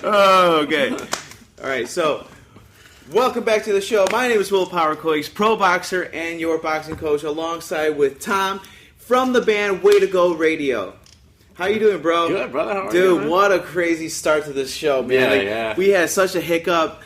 Oh, okay. All right, so welcome back to the show. My name is Willpower Coix, pro boxer and your boxing coach, alongside with Tom from the band Way to Go Radio. How you doing, bro? Good, brother. How are you, Dude, man? what a crazy start to this show, man. Yeah. We had such a hiccup.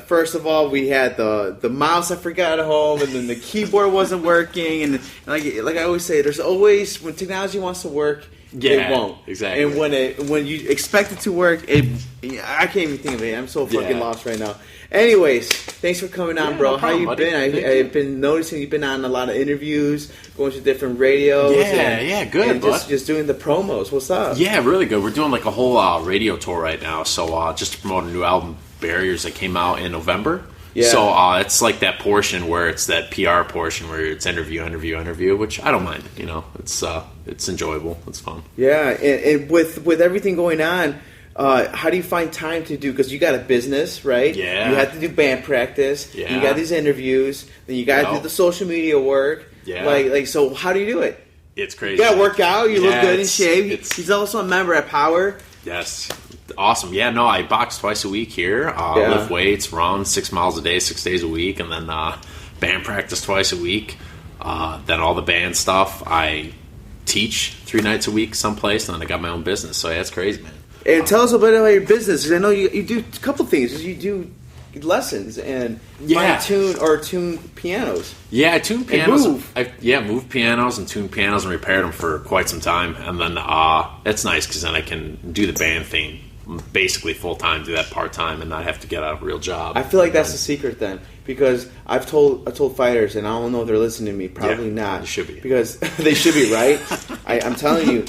First of all, we had the mouse I forgot at home, and then the keyboard wasn't working. And like I always say, there's always, when technology wants to work, it won't. Exactly. And when you expect it to work, I can't even think of it. I'm so fucking lost right now. Anyways, thanks for coming on, bro. No problem, How you buddy. been? I've been noticing you've been on a lot of interviews, going to different radios. Good, and bud. just doing the promos. What's up? Yeah, really good. We're doing like a whole radio tour right now. So just to promote a new album, Barriers, that came out in November. Yeah. So it's like that portion where it's that PR portion where it's interview, which I don't mind. You know, it's enjoyable. It's fun. Yeah, and with everything going on, how do you find time to do? Because you got a business, right? Yeah. You have to do band practice. Yeah. You got these interviews. Then you got to do the social media work. Yeah. Like so, how do you do it? It's crazy. You got to work out. You look good in shape. it's- He's also a member at Power. Yes. Awesome. Yeah, no, I box twice a week here. Lift weights, run 6 miles a day, 6 days a week, and then band practice twice a week. Then all the band stuff. I teach 3 nights a week someplace, and then I got my own business. So yeah, it's crazy, man. And tell us a bit about your business. 'Cause I know you do a couple things. You do lessons and tune pianos. Yeah, I tune pianos. move. Moved pianos and tuned pianos and repaired them for quite some time. And then it's nice because then I can do the band thing basically full time, do that part time, and not have to get a real job. I feel like that's the secret then, because I told fighters, and I don't know if they're listening to me. Probably not. They should be, because they should be, right? I'm telling you,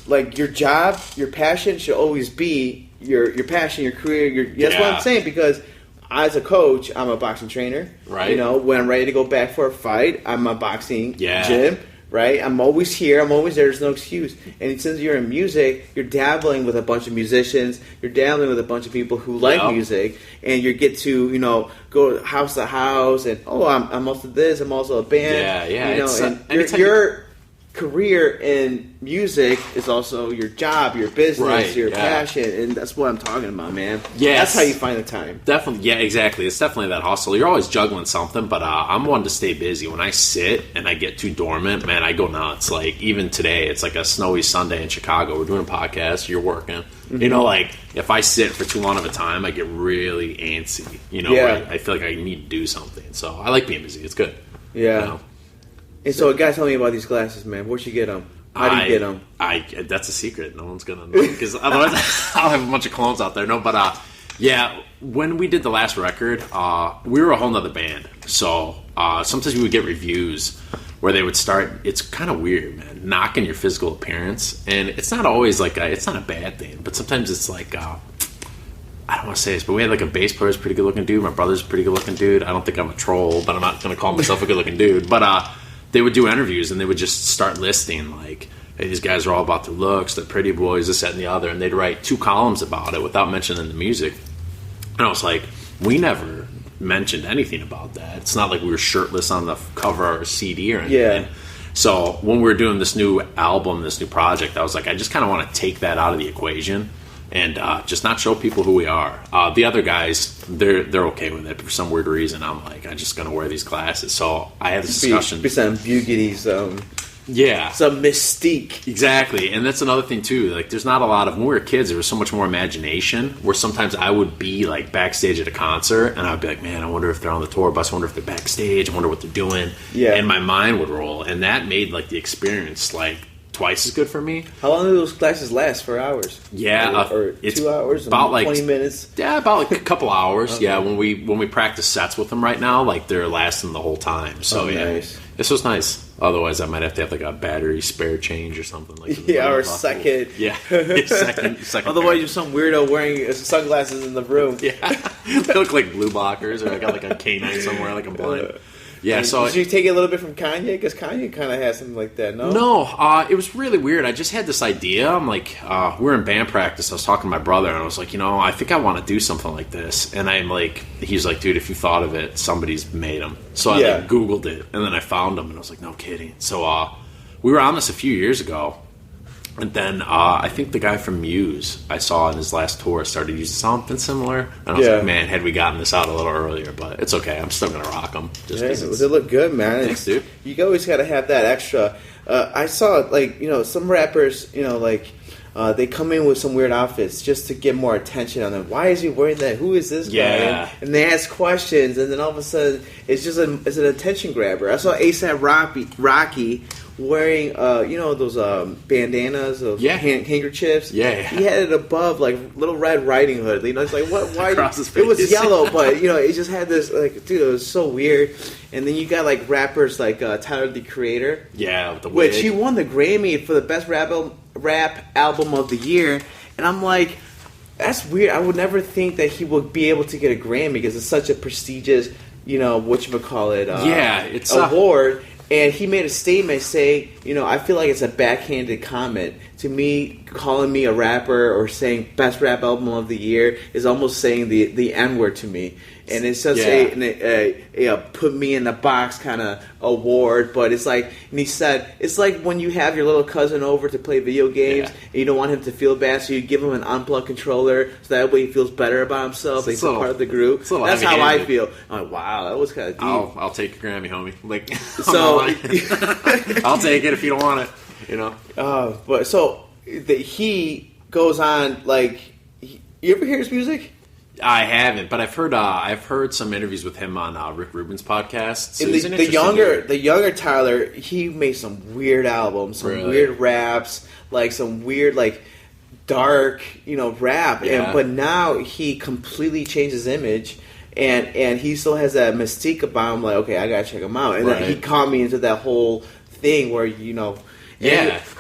like, your job, your passion should always be your passion, your career. That's what I'm saying, because as a coach, I'm a boxing trainer. Right. You know, when I'm ready to go back for a fight, I'm a boxing gym. Right? I'm always here. I'm always there. There's no excuse. And since you're in music, you're dabbling with a bunch of musicians. You're dabbling with a bunch of people who like music. And you get to, go house to house. And, I'm also this. I'm also a band. Yeah. You know, and your career in music is also your job, your business, your passion. And that's what I'm talking about, man. Yes. That's how you find the time. Definitely. Yeah, exactly. It's definitely that hustle. You're always juggling something, but I'm one to stay busy. When I sit and I get too dormant, man, I go nuts. Like, even today, it's like a snowy Sunday in Chicago. We're doing a podcast. You're working. Mm-hmm. You know, like, if I sit for too long of a time, I get really antsy. You know, I feel like I need to do something. So I like being busy. It's good. Yeah. You know? And so, guys, tell me about these glasses, man. Where'd you get them? How do you get them? That's a secret. No one's gonna know, because otherwise I'll have a bunch of clones out there. No, but when we did the last record, we were a whole nother band. So sometimes we would get reviews where they would start. It's kind of weird, man, knocking your physical appearance, and it's not always like it's not a bad thing, but sometimes it's like. I don't want to say this, but we had like a bass player who's a pretty good looking dude. My brother's a pretty good looking dude. I don't think I'm a troll, but I'm not going to call myself a good looking dude. But they would do interviews and they would just start listing like, hey, these guys are all about their looks, they're pretty boys, this, that, and the other. And they'd write 2 columns about it without mentioning the music. And I was like, we never mentioned anything about that. It's not like we were shirtless on the cover of our CD or anything. Yeah. So when we were doing this new album, this new project, I was like, I just kind of want to take that out of the equation and just not show people who we are. The other guys, they're okay with it. But for some weird reason, I'm like, I'm just going to wear these glasses. So I had this discussion. Be some beauty, some mystique. Exactly. And that's another thing, too. Like, there's not a lot of... When we were kids, there was so much more imagination, where sometimes I would be, like, backstage at a concert, and I'd be like, man, I wonder if they're on the tour bus. I wonder if they're backstage. I wonder what they're doing. Yeah. And my mind would roll. And that made, like, the experience, like, twice as good for me. How long do those classes last? For hours? Yeah, or it's 2 hours, about 20 minutes. Yeah, about like a couple hours. Okay. Yeah, when we practice sets with them right now, like they're lasting the whole time. So nice. This was nice. Otherwise, I might have to have like a battery spare change or something like that. Yeah, or second. Yeah, second. Otherwise, you're some weirdo wearing sunglasses in the room. Yeah, they look like blue blockers, or I got like a canine somewhere, like I'm blind. Yeah, so did you take it a little bit from Kanye? Because Kanye kind of has something like that, no? No, it was really weird. I just had this idea. I'm like, we were in band practice. I was talking to my brother, and I was like, I think I want to do something like this. And I'm like, he's like, dude, if you thought of it, somebody's made them. So I like, Googled it, and then I found them, and I was like, no kidding. So we were on this a few years ago, And then I think the guy from Muse I saw in his last tour started using something similar. And I was like, man, had we gotten this out a little earlier, but it's okay. I'm still going to rock them. They look good, man. Thanks, dude. You always got to have that extra. I saw, like, some rappers, they come in with some weird outfits just to get more attention on them. Why is he wearing that? Who is this guy? And they ask questions, and then all of a sudden, it's just it's an attention grabber. I saw ASAP Rocky wearing, those bandanas, those handkerchiefs. Yeah. He had it above, like, Little Red Riding Hood. It's like, what? Why? Across his face. It was yellow, but, it just had this, like, dude, it was so weird. And then you got, like, rappers like Tyler, the Creator. Yeah, with the wig. Which he won the Grammy for the best rap album of the year. And I'm like, that's weird. I would never think that he would be able to get a Grammy because it's such a prestigious, it's award. And he made a statement saying, I feel like it's a backhanded comment. To me, calling me a rapper or saying best rap album of the year is almost saying the N-word to me. And it's just a put me in the box kind of award. But it's like, and he said, it's like when you have your little cousin over to play video games and you don't want him to feel bad, so you give him an unplugged controller so that way he feels better about himself. He's a part of the group. That's how I feel. I'm like, wow, that was kind of deep. I'll take your Grammy, homie. Like, so I'll take it if you don't want it. But so he goes on, like, you ever hear his music? I haven't, but I've heard some interviews with him on Rick Rubin's podcast. So the younger Tyler, he made some weird albums, some weird raps, like some weird, like, dark, rap. Yeah. But now he completely changed his image. And he still has that mystique about him, like, okay, I gotta check him out. And then he caught me into that whole thing where,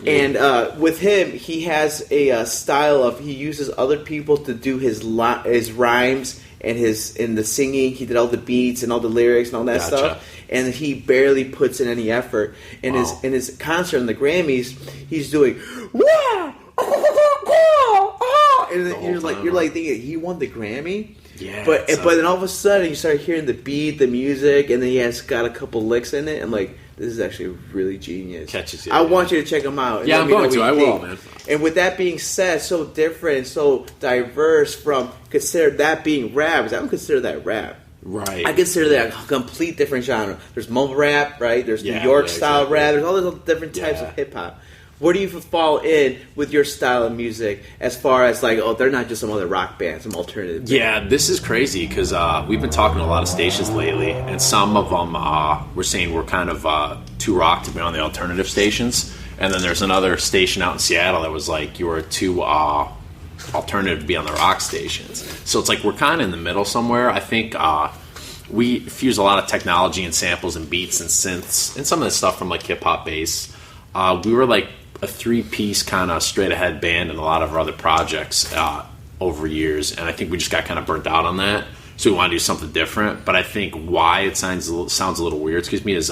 And with him, he has a style of, he uses other people to do his rhymes and the singing. He did all the beats and all the lyrics and all that stuff. And he barely puts in any effort. In his concert in the Grammys, he's doing, wow! And then you're like thinking, he won the Grammy? Yeah, but then all of a sudden you start hearing the beat, the music, and then he has got a couple licks in it, and like, this is actually really genius. Catches you. I want you to check him out. Yeah, I'm going to. I will, man. And with that being said, so different, so diverse from consider that being rap. Because I don't consider that rap. Right. I consider that a complete different genre. There's mumble rap, right? There's New York style rap. There's all those different types of hip hop. Where do you fall in with your style of music as far as like, oh, they're not just some other rock band, some alternative band? Yeah, this is crazy because we've been talking to a lot of stations lately, and some of them were saying we're kind of too rock to be on the alternative stations. And then there's another station out in Seattle that was like, you were too alternative to be on the rock stations. So it's like we're kind of in the middle somewhere. I think we fuse a lot of technology and samples and beats and synths and some of the stuff from like hip-hop bass. We were like a three-piece kind of straight-ahead band in a lot of our other projects over years, and I think we just got kind of burnt out on that, so we want to do something different. But I think why it sounds a little weird, is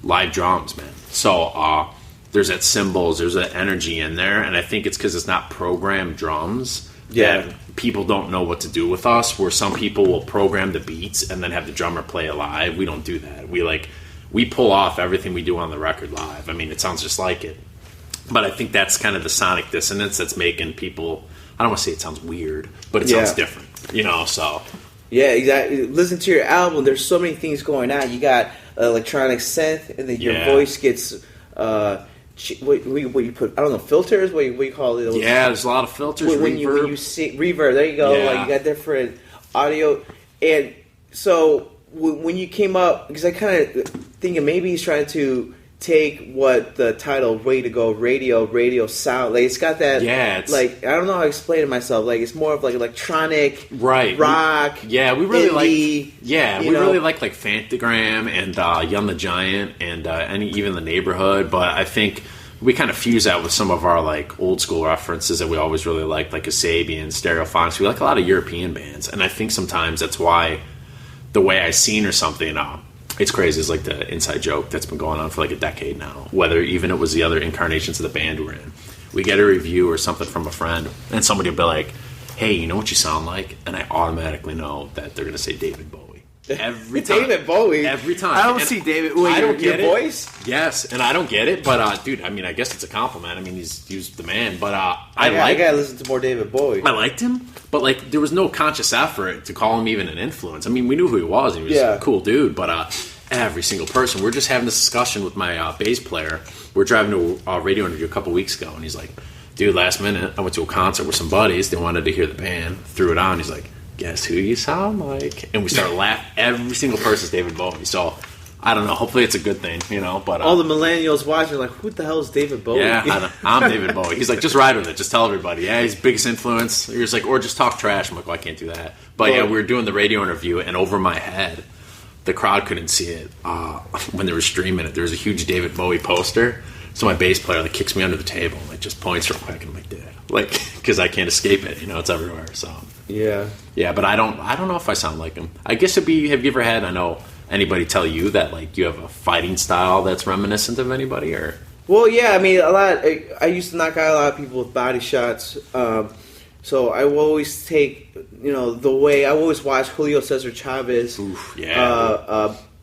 live drums, man. So there's that cymbals, there's that energy in there, and I think it's because it's not programmed drums that people don't know what to do with us, where some people will program the beats and then have the drummer play it live. We don't do that. We pull off everything we do on the record live. I mean, it sounds just like it. But I think that's kind of the sonic dissonance that's making people, I don't want to say it sounds weird, but it sounds different, so. Yeah, exactly. Listen to your album. There's so many things going on. You got electronic synth, and then your voice gets, what you put, I don't know, filters? What you call it? Yeah, there's a lot of filters, when reverb. You see, reverb, there you go. Yeah. Like, you got different audio. And so when you came up, because I kind of thinking maybe he's trying to take what the title "Way to Go" radio sound, like it's got that. Yeah, it's, like I don't know how to explain it myself. Like it's more of like electronic, rock. We really indie, really like Fantagram and Young the Giant and even the Neighborhood. But I think we kind of fuse that with some of our like old school references that we always really liked, like Kasabian, Stereophonics. We like a lot of European bands, and I think sometimes that's why The Way I Seen or something. It's crazy. It's like the inside joke that's been going on for like a decade now. Whether even it was the other incarnations of the band we're in. We get a review or something from a friend, and somebody will be like, hey, you know what you sound like? And I automatically know that they're going to say David Bowie. Every time. David Bowie. Every time. I don't see David. Wait, I don't get your it. voice? Yes, and I don't get it, but dude, I mean, I guess it's a compliment. I mean, he's the man, but I gotta listen to more David Bowie. I liked him, but like there was no conscious effort to call him even an influence. I mean, we knew who he was. He was a cool dude, but every single person. We're just having this discussion with my bass player. We're driving to a radio interview a couple weeks ago, and he's like, dude, last minute, I went to a concert with some buddies. They wanted to hear the band. Threw it on. He's like, guess who you sound like? And we started laughing. Every single person's David Bowie. So, I don't know. Hopefully it's a good thing, But all the millennials watching are like, who the hell is David Bowie? Yeah, I'm David Bowie. He's like, just ride with it. Just tell everybody. Yeah, he's biggest influence. He's like, or just talk trash. I'm like, well, I can't do that. But yeah, we were doing the radio interview, and over my head, the crowd couldn't see it when they were streaming it. There was a huge David Bowie poster. So my bass player like kicks me under the table and like just points real quick, and I'm like, Dad, like, because I can't escape it. It's everywhere. So yeah, but I don't know if I sound like him. I guess it'd be. Have you ever had? I know anybody tell you that like you have a fighting style that's reminiscent of anybody or? Well, yeah. I mean, a lot. I used to knock out a lot of people with body shots. So I will always take, the way I always watch Julio Cesar Chavez.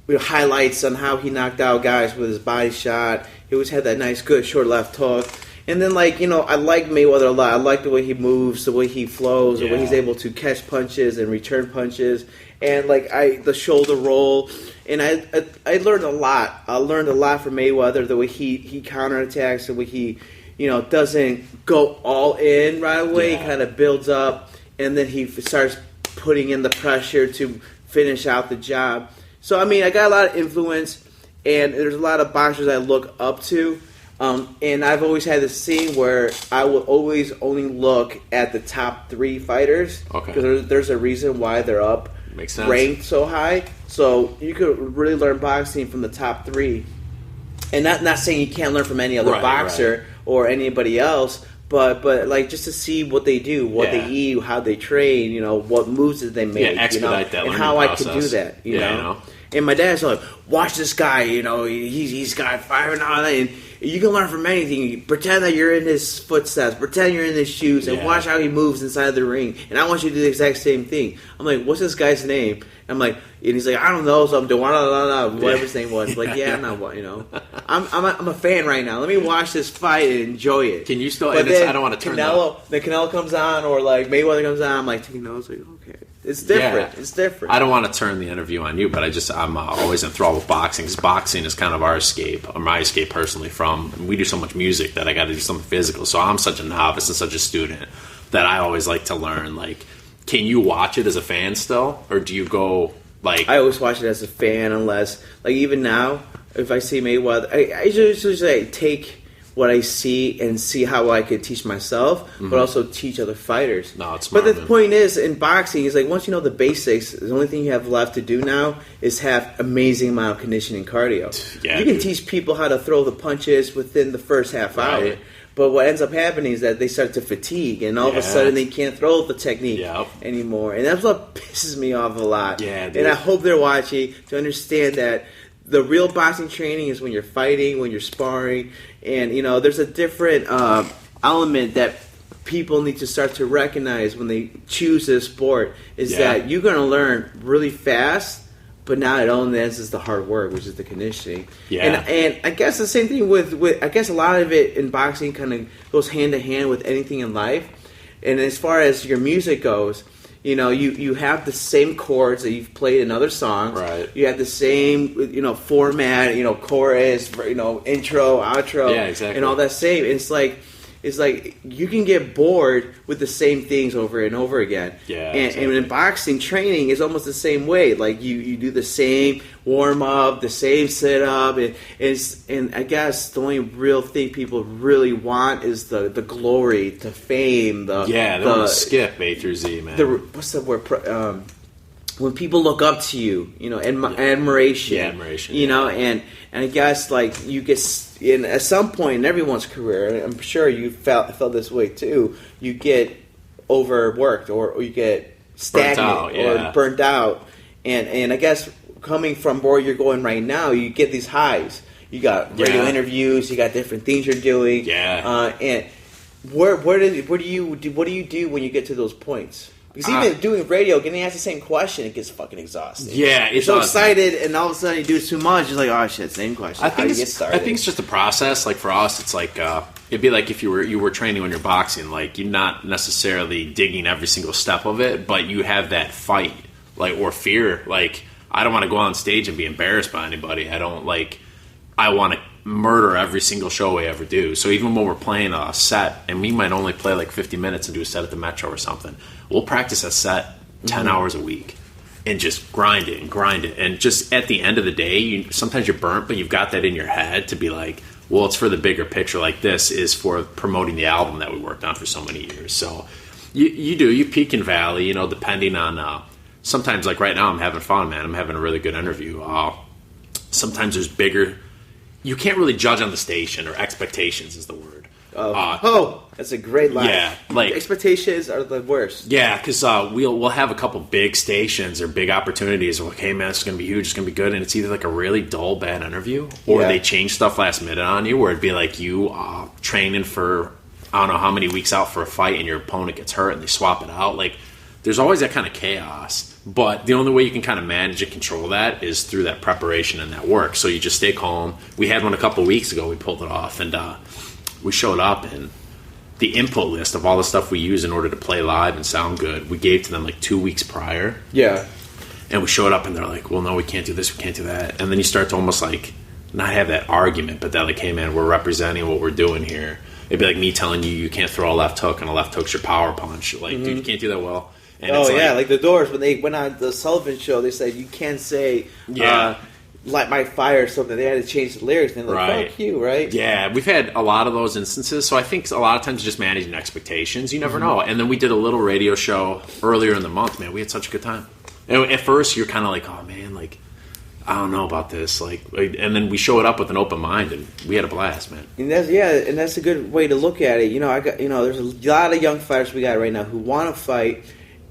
Highlights on how he knocked out guys with his body shot. He always had that nice, good short left hook. And then, I like Mayweather a lot. I like the way he moves, the way he flows, the way he's able to catch punches and return punches, and the shoulder roll. And I learned a lot. I learned a lot from Mayweather, the way he counterattacks, the way he, doesn't go all in right away. He kind of builds up, and then he starts putting in the pressure to finish out the job. So, I mean, I got a lot of influence, and there's a lot of boxers I look up to. And I've always had this scene where I will always only look at the top 3 fighters. Okay. Because there's a reason why they're up, makes sense, ranked so high. So you could really learn boxing from the top 3. And not saying you can't learn from any other boxer or anybody else, but just to see what they do, what they eat, how they train, what moves that they make, expedite that and how process. I can do that, you know. And my dad's like, watch this guy, he's got fire and all that, and you can learn from anything. Pretend that you're in his footsteps, pretend you're in his shoes, and watch how he moves inside the ring. And I want you to do the exact same thing. I'm like, what's this guy's name? I'm like, and he's like, I don't know, so I'm doing whatever his name was. I'm like, yeah, I'm not, I'm a fan right now. Let me watch this fight and enjoy it. Can you still? And I don't want to turn Canelo comes on, or Mayweather comes on. I'm like, taking notes. Like, okay. It's different. Yeah. It's different. I don't want to turn the interview on you, but I'm always enthralled with boxing, because boxing is kind of our escape, or my escape personally from. We do so much music that I got to do something physical. So I'm such a novice and such a student that I always like to learn. Like, can you watch it as a fan still, or do you go like? I always watch it as a fan, unless even now, if I see Mayweather, I usually take what I see and see how I could teach myself, but also teach other fighters. No, it's smart. But the point is, in boxing, is once you know the basics, the only thing you have left to do now is have amazing amount of conditioning cardio. Yeah, you can teach people how to throw the punches within the first half hour. But what ends up happening is that they start to fatigue, and all of a sudden they can't throw the technique anymore. And that's what pisses me off a lot. Yeah, dude. And I hope they're watching to understand that the real boxing training is when you're fighting, when you're sparring, and there's a different element that people need to start to recognize when they choose this sport is that you're going to learn really fast, but now it only ends as the hard work, which is the conditioning. Yeah. And I guess the same thing with I guess a lot of it in boxing kind of goes hand to hand with anything in life. And as far as your music goes, you have the same chords that you've played in other songs. Right. You have the same, format, chorus, intro, outro. Yeah, exactly. And all that same. It's like you can get bored with the same things over and over again. Yeah. And in boxing training is almost the same way. Like you do the same warm up, the same sit up, and I guess the only real thing people really want is the glory, the fame, they want to skip A through Z, man. What's the word? When people look up to you, admiration. Yeah, admiration. And I guess you get at some point in everyone's career, and I'm sure you felt this way too. You get overworked, or you get stagnant, or burnt out, and I guess coming from where you're going right now, you get these highs. You got radio interviews, you got different things you're doing, and what do you do when you get to those points? Because even doing radio, getting asked the same question, it gets fucking exhausting. Yeah, you're so excited, and all of a sudden you do too much. You're like, oh shit, same question. I think it's just a process. Like for us, it's like it'd be like if you were training when you're boxing. Like you're not necessarily digging every single step of it, but you have that fight, like or fear. Like I don't want to go on stage and be embarrassed by anybody. I don't like. I want to murder every single show we ever do. So even when we're playing a set, and we might only play like 50 minutes and do a set at the Metro or something, we'll practice a set 10 hours a week and just grind it. And just at the end of the day, sometimes you're burnt, but you've got that in your head to be like, well, it's for the bigger picture. Like this is for promoting the album that we worked on for so many years. So you peak and valley, depending on, sometimes like right now I'm having fun, man. I'm having a really good interview. Sometimes there's bigger... You can't really judge on the station, or expectations is the word. That's a great line. Yeah, like expectations are the worst. Yeah, because we'll have a couple big stations or big opportunities. Like, hey man, it's going to be huge, it's going to be good, and it's either like a really dull, bad interview, or they change stuff last minute on you, where it'd be like you training for I don't know how many weeks out for a fight, and your opponent gets hurt, and they swap it out. Like, there's always that kind of chaos. But the only way you can kind of manage and control that is through that preparation and that work. So you just stay calm. We had one a couple of weeks ago. We pulled it off, and we showed up, and the input list of all the stuff we use in order to play live and sound good, we gave to them like 2 weeks prior. Yeah. And we showed up, and they're like, well, no, we can't do this, we can't do that. And then you start to almost like not have that argument, but they're like, hey, man, we're representing what we're doing here. It'd be like me telling you you can't throw a left hook, and a left hook's your power punch. Like, dude, you can't do that well. And like the Doors, when they went on the Sullivan Show, they said you can't say light my fire or something. They had to change the lyrics, and they're like, fuck you, right? Yeah, we've had a lot of those instances, so I think a lot of times just managing expectations, you never know. And then we did a little radio show earlier in the month, man. We had such a good time. And at first, you're kind of like, oh, man, like, I don't know about this. Like, and then we show it up with an open mind, and we had a blast, man. And that's a good way to look at it. There's a lot of young fighters we got right now who want to fight.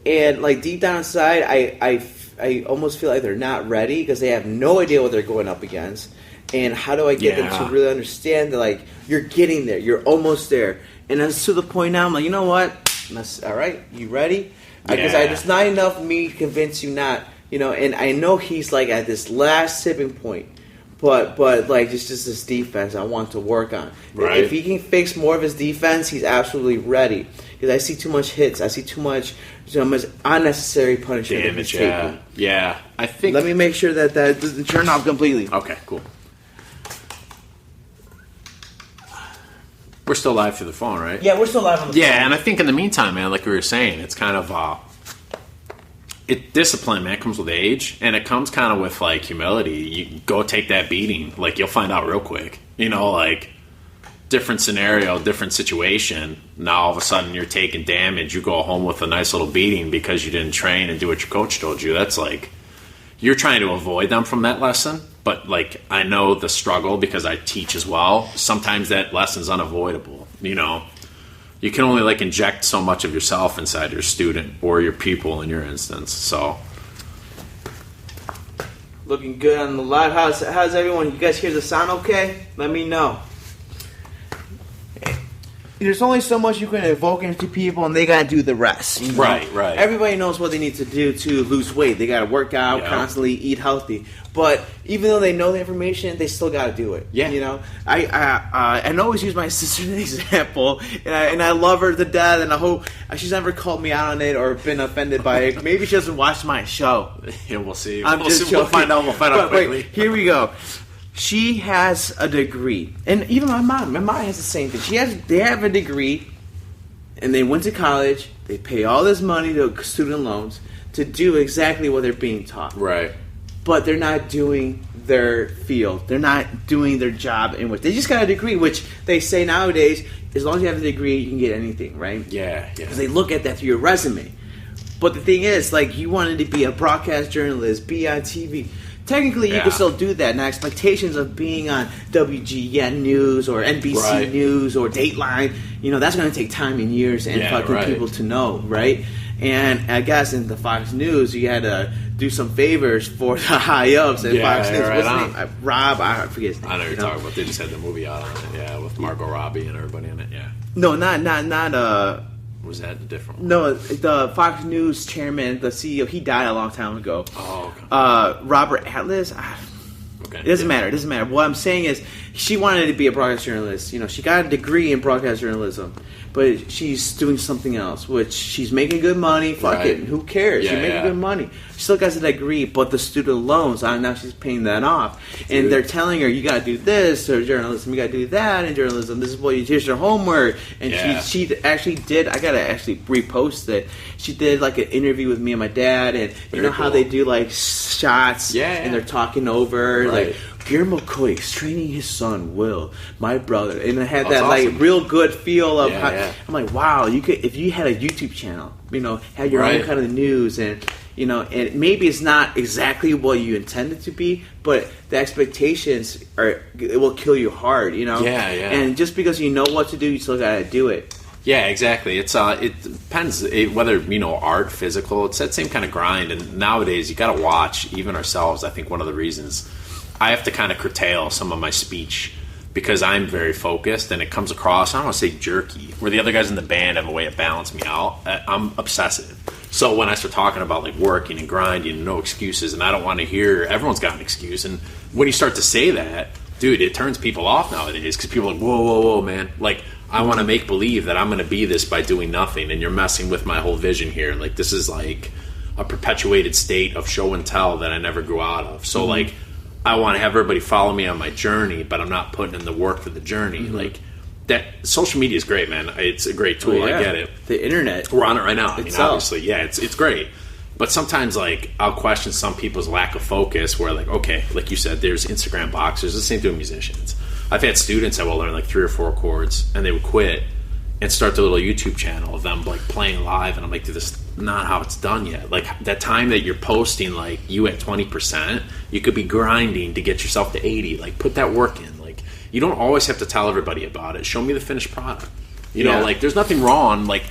And like deep down inside, I almost feel like they're not ready because they have no idea what they're going up against. And how do I get them to really understand that like you're getting there, you're almost there, and that's to the point now. I'm like, you know what? All right, you ready? Because it's not enough me to convince you not. And I know he's like at this last tipping point. But like just this defense I want to work on. Right. If he can fix more of his defense, he's absolutely ready. Because I see too much hits. I see too much unnecessary punishment. Damage, yeah. I think. Let me make sure that doesn't turn off completely. Okay, cool. We're still live through the phone, right? Yeah, we're still live on the phone. Yeah, and I think in the meantime, man, like we were saying, it's kind of discipline, man, comes with age, and it comes kind of with like humility. You go take that beating, like you'll find out real quick. Like different scenario, different situation. Now all of a sudden you're taking damage. You go home with a nice little beating because you didn't train and do what your coach told you. That's like you're trying to avoid them from that lesson. But like I know the struggle because I teach as well. Sometimes that lesson's unavoidable. You can only like inject so much of yourself inside your student or your pupil in your instance. So looking good on the live. How's everyone? You guys hear the sound okay? Let me know. There's only so much you can evoke into people, and they gotta do the rest. Right. Everybody knows what they need to do to lose weight. They gotta work out, constantly eat healthy. But even though they know the information, they still gotta do it. Yeah. I always use my sister as an example, and I love her to death, and I hope she's never called me out on it or been offended by it. Maybe she doesn't watch my show. Yeah, we'll see. We'll find out. We'll find out quickly. Wait, here we go. She has a degree, and even my mom has the same thing. They have a degree, and they went to college. They pay all this money to student loans to do exactly what they're being taught. Right. But they're not doing their field. They're not doing their job in which they just got a degree, which they say nowadays, as long as you have a degree, you can get anything, right? Yeah. Because they look at that through your resume. But the thing is, like, you wanted to be a broadcast journalist, be on TV. Technically, you can still do that. Now, expectations of being on WGN News or NBC News or Dateline, that's going to take time and years and people to know, right? And I guess in the Fox News, you had to do some favors for the high-ups at Fox News. What's his name? Rob, I forget his name. I know you're talking about. They just had the movie out on it, with Margot Robbie and everybody in it, No, not Was that a different one? No, the Fox News chairman, the CEO, he died a long time ago. Oh, okay. Robert Atlas. Okay. It doesn't matter. It doesn't matter. What I'm saying is, she wanted to be a broadcast journalist. You know, she got a degree in broadcast journalism, but she's doing something else, which she's making good money. Fuck it. Who cares? She's making good money. She still got a degree, but the student loans, now she's paying that off. Dude. And they're telling her, you got to do this or journalism, you got to do that in journalism. This is what here's your homework. And she actually did, I got to actually repost it. She did like an interview with me and my dad, and you know how they do like shots and they're talking over like Guillermo Coix training his son Will, my brother, and it had that awesome. Like real good feel of how, I'm like, wow, you could, if you had a YouTube channel, you know, had your own kind of news, and you know, and maybe it's not exactly what you intended to be, but the expectations it will kill you hard, you know. And just because you know what to do, you still gotta do it. Yeah, exactly. It's it depends whether, you know, art, physical. It's that same kind of grind. And nowadays, you got to watch. Even ourselves, I think one of the reasons I have to kind of curtail some of my speech because I'm very focused, and it comes across, I don't want to say jerky, where the other guys in the band have a way to balance me out. I'm obsessive. So when I start talking about like working and grinding and no excuses, and I don't want to hear everyone's got an excuse, and when you start to say that, dude, it turns people off nowadays because people are like, whoa, man, like. I want to make believe that I'm going to be this by doing nothing, and you're messing with my whole vision here. Like, this is like a perpetuated state of show and tell that I never grew out of. So, like, I want to have everybody follow me on my journey, but I'm not putting in the work for the journey. Like, that social media is great, man. It's a great tool. I get it. The internet. We're on it right now. I mean, obviously, it's great. But sometimes, like, I'll question some people's lack of focus where, like, okay, like you said, there's Instagram boxers. The same thing with musicians. I've had students that will learn like 3 or 4 chords, and they would quit and start their little YouTube channel of them like playing live. And I'm like, dude, this is not how it's done yet. Like that time that you're posting, like you at 20%, you could be grinding to get yourself to 80. Like put that work in. Like you don't always have to tell everybody about it. Show me the finished product. You know, like there's nothing wrong. Like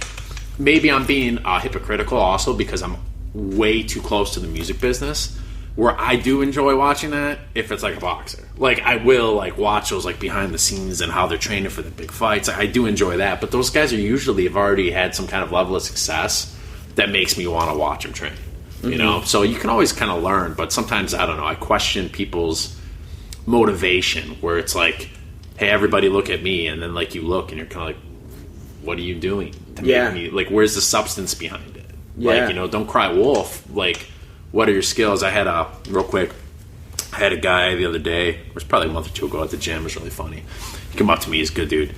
maybe I'm being hypocritical also because I'm way too close to the music business. Where I do enjoy watching that if it's like a boxer. Like I will like watch those like behind the scenes and how they're training for the big fights. I do enjoy that, but those guys are usually have already had some kind of level of success that makes me want to watch them train. You know, so you can always kind of learn, but sometimes I don't know. I question people's motivation where it's like, hey, everybody look at me, and then like you look and you're kind of like, what are you doing to make me like? Where's the substance behind it? Like, you know, don't cry wolf. Like. What are your skills? I had a guy the other day, it was probably a month or 2 ago at the gym. It was really funny. He came up to me, he's a good dude.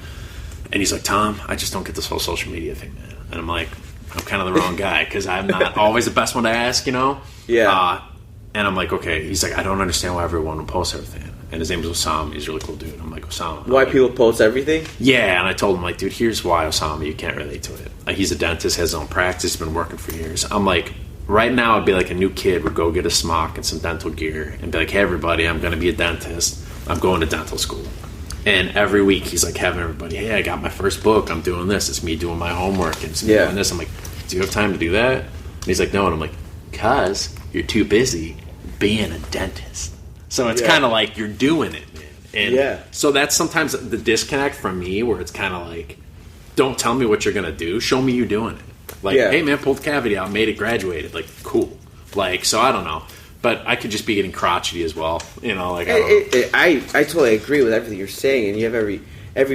And he's like, Tom, I just don't get this whole social media thing, man. And I'm like, I'm kind of the wrong guy because I'm not always the best one to ask, you know? Yeah. And I'm like, okay. He's like, I don't understand why everyone would post everything. And his name was Osama. He's a really cool dude. I'm like, Osama. Why people post everything? Yeah, and I told him, like, dude, here's why, Osama, you can't relate to it. Like, he's a dentist, has his own practice, been working for years. I'm like... Right now, it'd be like a new kid would go get a smock and some dental gear and be like, hey, everybody, I'm going to be a dentist. I'm going to dental school. And every week, he's like having everybody, hey, I got my first book. I'm doing this. It's me doing my homework. And it's me doing this. I'm like, do you have time to do that? And he's like, no. And I'm like, because you're too busy being a dentist. So it's kind of like you're doing it, man. And so that's sometimes the disconnect from me where it's kind of like, don't tell me what you're going to do. Show me you doing it. Like, hey, man, pulled the cavity out, made it, graduated. Like, cool. Like, so I don't know. But I could just be getting crotchety as well. You know, like, I totally agree with everything you're saying. And you have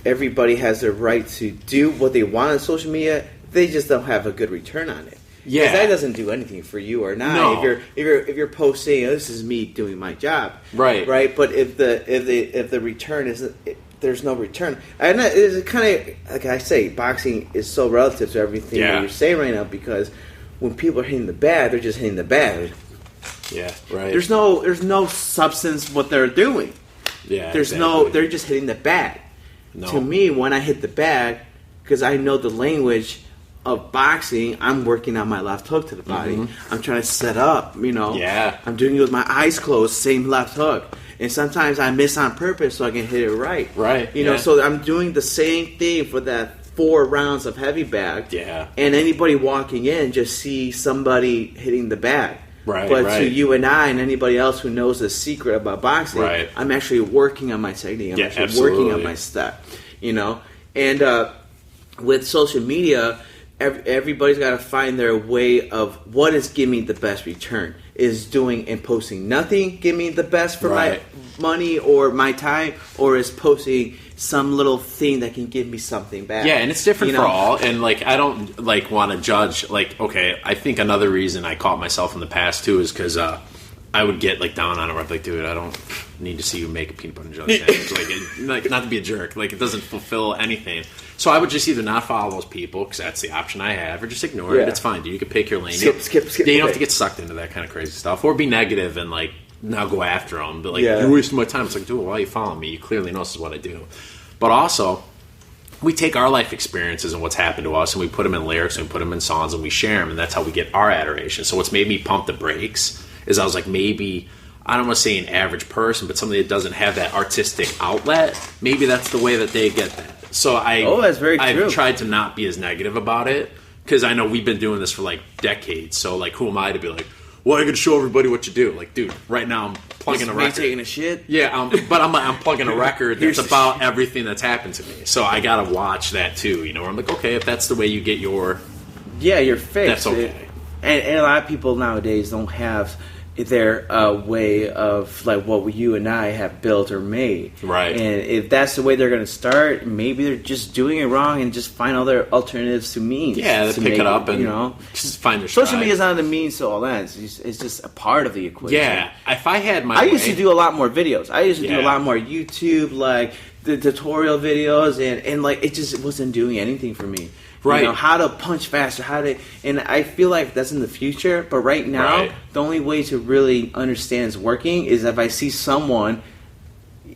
everybody has their right to do what they want on social media. They just don't have a good return on it. Yeah. Because that doesn't do anything for you or not. No. If you're posting, this is me doing my job. Right. But if the return isn't... There's no return. And it's kind of, like I say, boxing is so relative to everything that you're saying right now because when people are hitting the bad, they're just hitting the bad. Yeah, right. There's no substance what they're doing. Yeah, they're just hitting the bag. No. To me, when I hit the bag, because I know the language of boxing, I'm working on my left hook to the body. I'm trying to set up, you know. Yeah. I'm doing it with my eyes closed, same left hook. And sometimes I miss on purpose so I can hit it right. Right. You know, so I'm doing the same thing for that 4 rounds of heavy bag. Yeah. And anybody walking in just see somebody hitting the bag. Right. But to you and I and anybody else who knows the secret about boxing, I'm actually working on my technique. I'm actually working on my step. You know? And with social media, everybody's got to find their way of what is giving me the best return. Is doing and posting nothing give me the best for my money or my time, or is posting some little thing that can give me something back? Yeah, and it's different for all. And like, I don't like want to judge. Like, okay, I think another reason I caught myself in the past too is because I would get like down on it. Where I'm like, dude, I don't need to see you make a peanut butter and jelly sandwich. like, not to be a jerk. Like, it doesn't fulfill anything. So I would just either not follow those people because that's the option I have, or just ignore it. It's fine, dude. You can pick your lane. Skip. You don't have to get sucked into that kind of crazy stuff, or be negative and like now go after them. But like, you're wasting my time. It's like, dude, why are you following me? You clearly know this is what I do. But also, we take our life experiences and what's happened to us, and we put them in lyrics and we put them in songs, and we share them, and that's how we get our adoration. So what's made me pump the brakes is I was like, maybe, I don't want to say an average person, but somebody that doesn't have that artistic outlet, maybe that's the way that they get that. So that's very true. I've tried to not be as negative about it, because I know we've been doing this for like decades. So like, who am I to be like, well, I got to show everybody what you do? Like, dude, right now I'm plugging a record. Taking a shit? Yeah, but I'm plugging a record that's about everything that's happened to me. So I got to watch that too. You know, where I'm like, okay, if that's the way you get your fix, that's okay. And a lot of people nowadays don't have their way of like what you and I have built or made. Right. And if that's the way they're going to start, maybe they're just doing it wrong and just find other alternatives to means. Yeah, they pick it up and just find their social media is not the means to all that. It's just a part of the equation. Yeah. If I had my I used to do a lot more videos. I used to do a lot more YouTube, like the tutorial videos, and like it just wasn't doing anything for me. Right. You know, how to punch faster, and I feel like that's in the future, but right now, the only way to really understand it's working is if I see someone,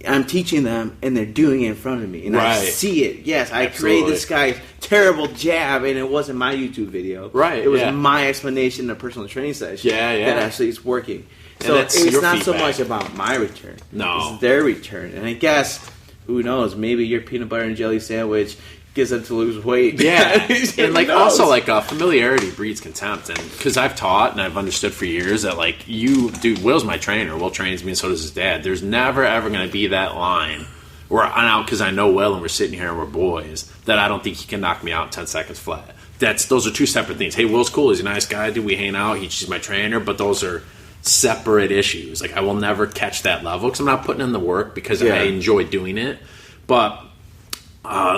I'm teaching them, and they're doing it in front of me, and I see it. Yes, I created this guy's terrible jab, and it wasn't my YouTube video. Right. It was my explanation in a personal training session that actually is working. So it's not so much about my return. No. It's their return. And I guess, who knows, maybe your peanut butter and jelly sandwich gets them to lose weight. Yeah. And like also like familiarity breeds contempt, and because I've taught and I've understood for years that like Will's my trainer. Will trains me and so does his dad. There's never ever going to be that line where I'm out because I know Will and we're sitting here and we're boys that I don't think he can knock me out in 10 seconds flat. Those are two separate things. Hey, Will's cool. He's a nice guy. Do we hang out? He's my trainer, but those are separate issues. Like I will never catch that level because I'm not putting in the work because I enjoy doing it. But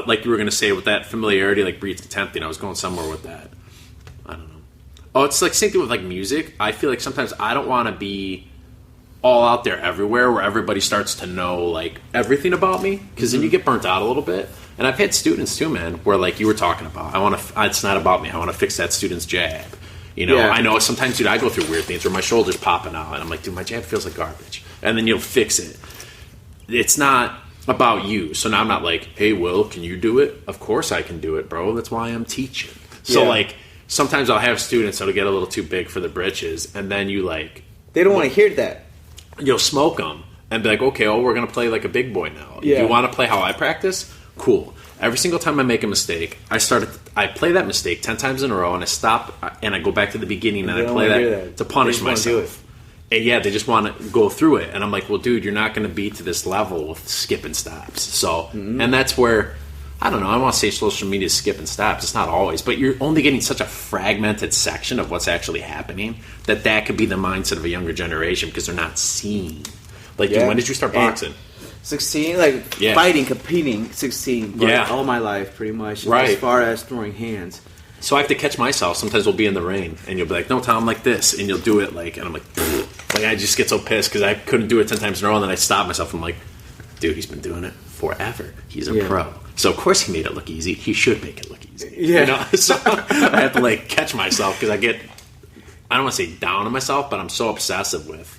like you were going to say with that familiarity, like breeds contempt. I was going somewhere with that. I don't know. Oh, it's like same thing with like music. I feel like sometimes I don't want to be all out there everywhere where everybody starts to know like everything about me because then you get burnt out a little bit. And I've had students too, man, where like you were talking about, it's not about me. I want to fix that student's jab. You know, I know sometimes, dude, I go through weird things where my shoulder's popping out and I'm like, dude, my jab feels like garbage. And then you'll fix it. It's not about you. So now I'm not like, hey, Will, can you do it? Of course I can do it, bro. That's why I'm teaching. So like sometimes I'll have students that'll get a little too big for the britches, and then you like they don't want to hear that. You'll smoke them and be like, okay, we're gonna play like a big boy now. You want to play how I practice? Cool. Every single time I make a mistake, I play that mistake 10 times in a row, and I stop and I go back to the beginning and I play that to punish myself. And they just want to go through it. And I'm like, well, dude, you're not going to be to this level with skipping stops. So, and that's where, I don't know, I want to say social media is skipping stops. It's not always. But you're only getting such a fragmented section of what's actually happening that could be the mindset of a younger generation because they're not seeing. Like, dude, when did you start boxing? 16, like fighting, competing, 16. But all my life, pretty much. As far as throwing hands. So I have to catch myself. Sometimes we'll be in the rain, and you'll be like, no, Tom, like this. And you'll do it, like, and I'm like, like I just get so pissed because I couldn't do it 10 times in a row, and then I stop myself. I'm like, dude, he's been doing it forever. He's a pro. So, of course, he made it look easy. He should make it look easy. Yeah. You know? So I have to, like, catch myself because I don't want to say down on myself, but I'm so obsessive with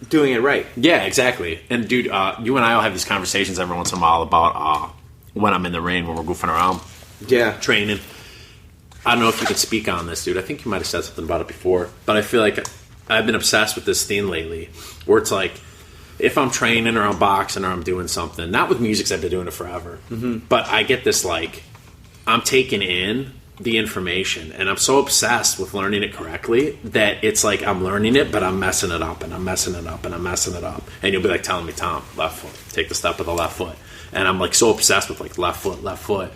doing it right. Yeah, exactly. And, dude, you and I will have these conversations every once in a while about when I'm in the rain, when we're goofing around. Yeah. Training. I don't know if you could speak on this, dude. I think you might have said something about it before. But I feel like I've been obsessed with this thing lately where it's like if I'm training or I'm boxing or I'm doing something, not with music, 'cause I've been doing it forever, but I get this like I'm taking in the information and I'm so obsessed with learning it correctly that it's like I'm learning it, but I'm messing it up and I'm messing it up and I'm messing it up. And you'll be like telling me, Tom, left foot, take the step with the left foot. And I'm like so obsessed with like left foot.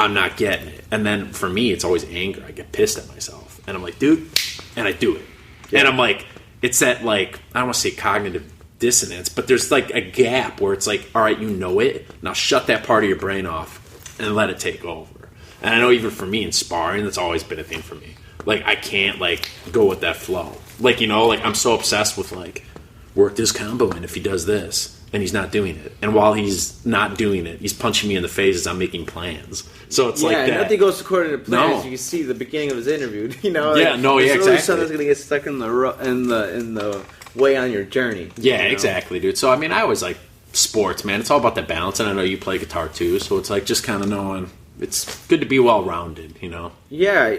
I'm not getting it. And then for me, it's always anger. I get pissed at myself. And I'm like, dude, and I do it. Yeah. And I'm like, it's that, like, I don't want to say cognitive dissonance, but there's like a gap where it's like, all right, you know it. Now shut that part of your brain off and let it take over. And I know even for me in sparring, that's always been a thing for me. Like, I can't, like, go with that flow. Like, you know, like, I'm so obsessed with, like, work this combo in if he does this. And he's not doing it. And while he's not doing it, he's punching me in the face as I'm making plans. So it's like that. Yeah, nothing goes according to plan. No. As you can see the beginning of his interview. You know, like, exactly. Something's going to get stuck in the way on your journey. Yeah, exactly, dude. So, I mean, I always like sports, man. It's all about the balance. And I know you play guitar, too. So it's like just kind of knowing it's good to be well-rounded, you know? Yeah,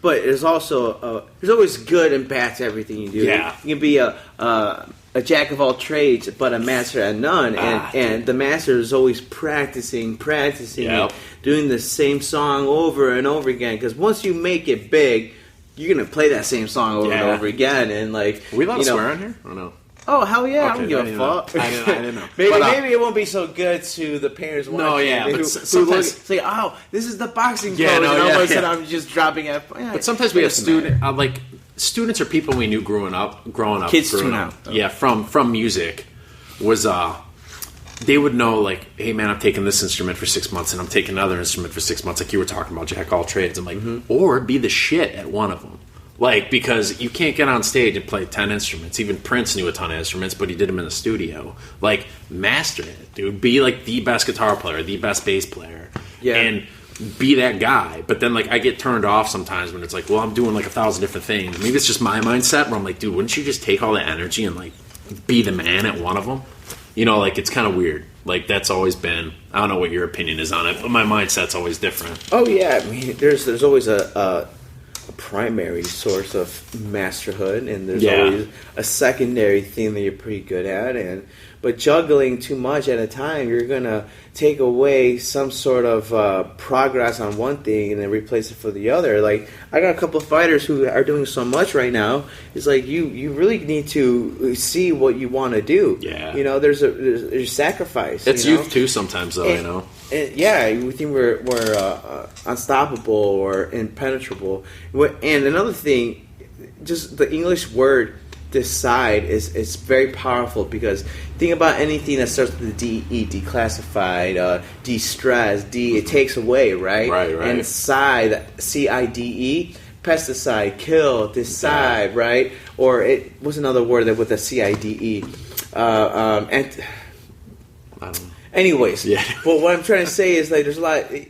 but there's also there's always good and bad to everything you do. Yeah. You can be a jack of all trades, but a master at none. And the master is always practicing, yep. doing the same song over and over again. Because once you make it big, you're gonna play that same song over and over again. And like, are we allowed to swear on here? Or no? Oh, hell yeah, okay, I don't give a fuck. I didn't know. maybe it won't be so good to the parents watching. No, yeah, but sometimes say, oh, this is the boxing pose, and all of a sudden I'm just dropping it. Yeah, but sometimes we have students or people we knew growing up. Kids too now. Yeah, from music was they would know, like, hey man, I'm taking this instrument for 6 months and I'm taking another instrument for 6 months, like you were talking about, jack all trades. I'm like, or be the shit at one of them. Like, because you can't get on stage and play 10 instruments. Even Prince knew a ton of instruments, but he did them in the studio. Like, master it, dude. Be, like, the best guitar player, the best bass player. Yeah. And be that guy. But then, like, I get turned off sometimes when it's like, well, I'm doing, like, 1,000 different things. Maybe it's just my mindset where I'm like, dude, wouldn't you just take all that energy and, like, be the man at one of them? You know, like, it's kind of weird. Like, that's always been... I don't know what your opinion is on it, but my mindset's always different. Oh, yeah. I mean, there's always a primary source of masterhood, and there's always a secondary thing that you're pretty good at, but juggling too much at a time, you're gonna take away some sort of progress on one thing and then replace it for the other. Like, I got a couple of fighters who are doing so much right now. It's like you really need to see what you want to do. Yeah, you know, there's sacrifice. It's youth too sometimes, though. You know. Yeah, we think we're unstoppable or impenetrable. And another thing, just the English word "decide" is very powerful, because think about anything that starts with the D-E, declassified, de-stress, it takes away, right? Right. And side, C-I-D-E, pesticide, kill, decide, right? Or what's another word that with a C-I-D-E? I don't know. Anyways, but what I'm trying to say is, like, there's a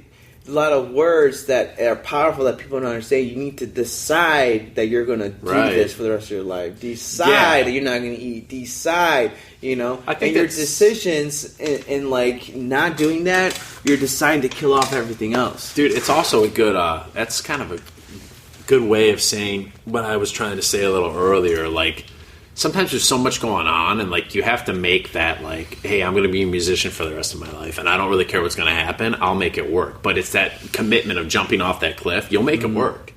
lot of words that are powerful that people don't understand. You need to decide that you're going to do this for the rest of your life. Decide that you're not going to eat. Decide, you know. I think your decisions in like not doing that, you're deciding to kill off everything else. Dude, it's also a good. That's kind of a good way of saying what I was trying to say a little earlier. Like, sometimes there's so much going on, and like you have to make that, like, hey, I'm going to be a musician for the rest of my life, and I don't really care what's going to happen. I'll make it work. But it's that commitment of jumping off that cliff. You'll make it work,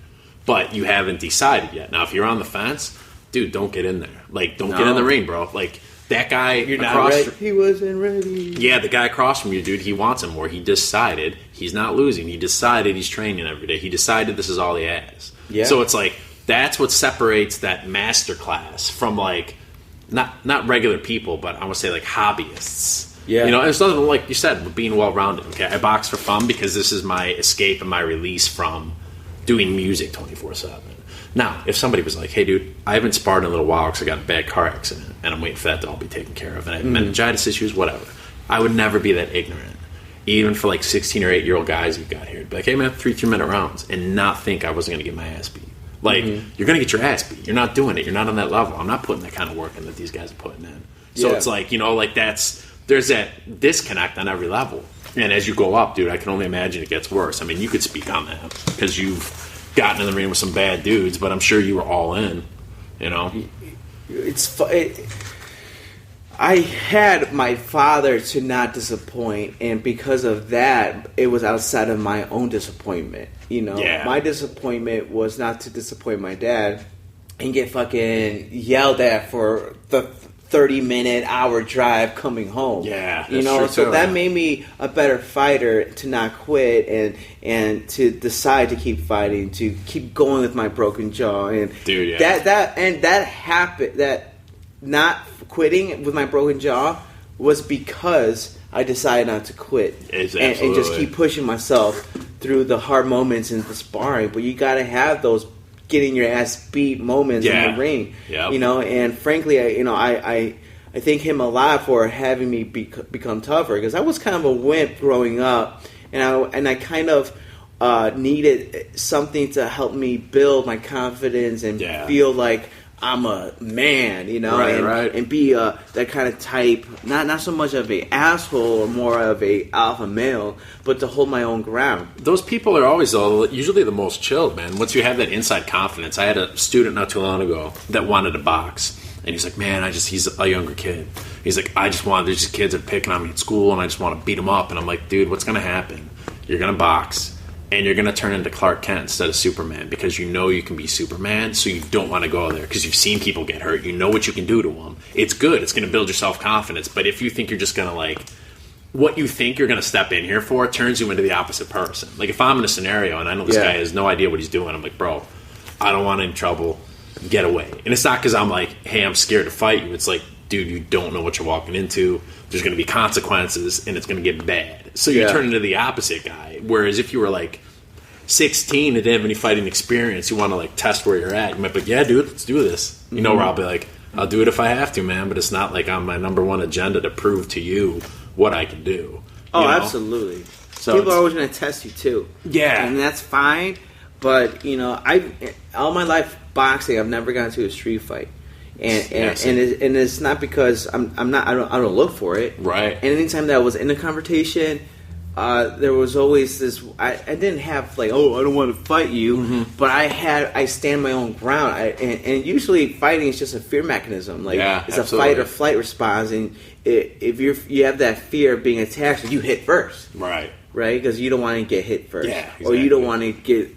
but you haven't decided yet. Now, if you're on the fence, dude, don't get in there. Like, don't get in the ring, bro. Like, that guy, you're not ready. He wasn't ready. Yeah, the guy across from you, dude, he wants him more. He decided he's not losing. He decided he's training every day. He decided this is all he has. Yeah. So it's like, that's what separates that master class from, like, not regular people, but I want to say, like, hobbyists. Yeah. You know, it's nothing, like you said, being well-rounded. Okay, I box for fun because this is my escape and my release from doing music 24/7. Now, if somebody was like, hey, dude, I haven't sparred in a little while because I got a bad car accident, and I'm waiting for that to all be taken care of, and I have meningitis issues, whatever, I would never be that ignorant. Even for, like, 16 or 8-year-old guys you've got here. I'd be like, hey, man, 3 3-minute rounds, and not think I wasn't going to get my ass beat. Like, you're going to get your ass beat. You're not doing it. You're not on that level. I'm not putting that kind of work in that these guys are putting in. So it's like, you know, like, there's that disconnect on every level. And as you go up, dude, I can only imagine it gets worse. I mean, you could speak on that because you've gotten in the ring with some bad dudes, but I'm sure you were all in, you know? I had my father to not disappoint, and because of that, it was outside of my own disappointment. You know, my disappointment was not to disappoint my dad and get fucking yelled at for the 30-minute, hour drive coming home. Yeah, you know, so that made me a better fighter to not quit and to decide to keep fighting, to keep going with my broken jaw, and that happened. That not quitting with my broken jaw was because I decided not to quit and just keep pushing myself through the hard moments in the sparring. But you got to have those getting your ass beat moments in the ring, you know. And frankly, I thank him a lot for having me become tougher, because I was kind of a wimp growing up, and I kind of needed something to help me build my confidence and feel like I'm a man, you know, and be that kind of type, not so much of a asshole or more of a alpha male, but to hold my own ground. Those people are always usually the most chilled, man. Once you have that inside confidence. I had a student not too long ago that wanted to box, and he's like, man, he's a younger kid. He's like, there's these kids that are picking on me at school, and I just want to beat them up. And I'm like, dude, what's going to happen? You're going to box, and you're going to turn into Clark Kent instead of Superman, because you know you can be Superman, so you don't want to go there because you've seen people get hurt. You know what you can do to them. It's good. It's going to build your self-confidence. But if you think you're just going to, what you think you're going to step in here for turns you into the opposite person. Like, if I'm in a scenario and I know this guy has no idea what he's doing, I'm like, bro, I don't want any trouble. Get away. And it's not because I'm like, hey, I'm scared to fight you. It's like, dude, you don't know what you're walking into. There's going to be consequences, and it's going to get bad. So you turn into the opposite guy. Whereas if you were 16 and didn't have any fighting experience, you want to test where you're at. You might be like, yeah, dude, let's do this. You know, where I'll be like, I'll do it if I have to, man. But it's not like on my number one agenda to prove to you what I can do. Oh, absolutely. So people are always going to test you too. Yeah, and that's fine. But all my life boxing, I've never gotten to a street fight. And it's not because I don't look for it. Right. And anytime that I was in a confrontation, there was always this. I didn't have I don't want to fight you, but I stand my own ground. And usually fighting is just a fear mechanism. It's a fight or flight response. And if you have that fear of being attacked, so you hit first. Right. Right, because you don't want to get hit first. Yeah. Exactly. Or you don't want to get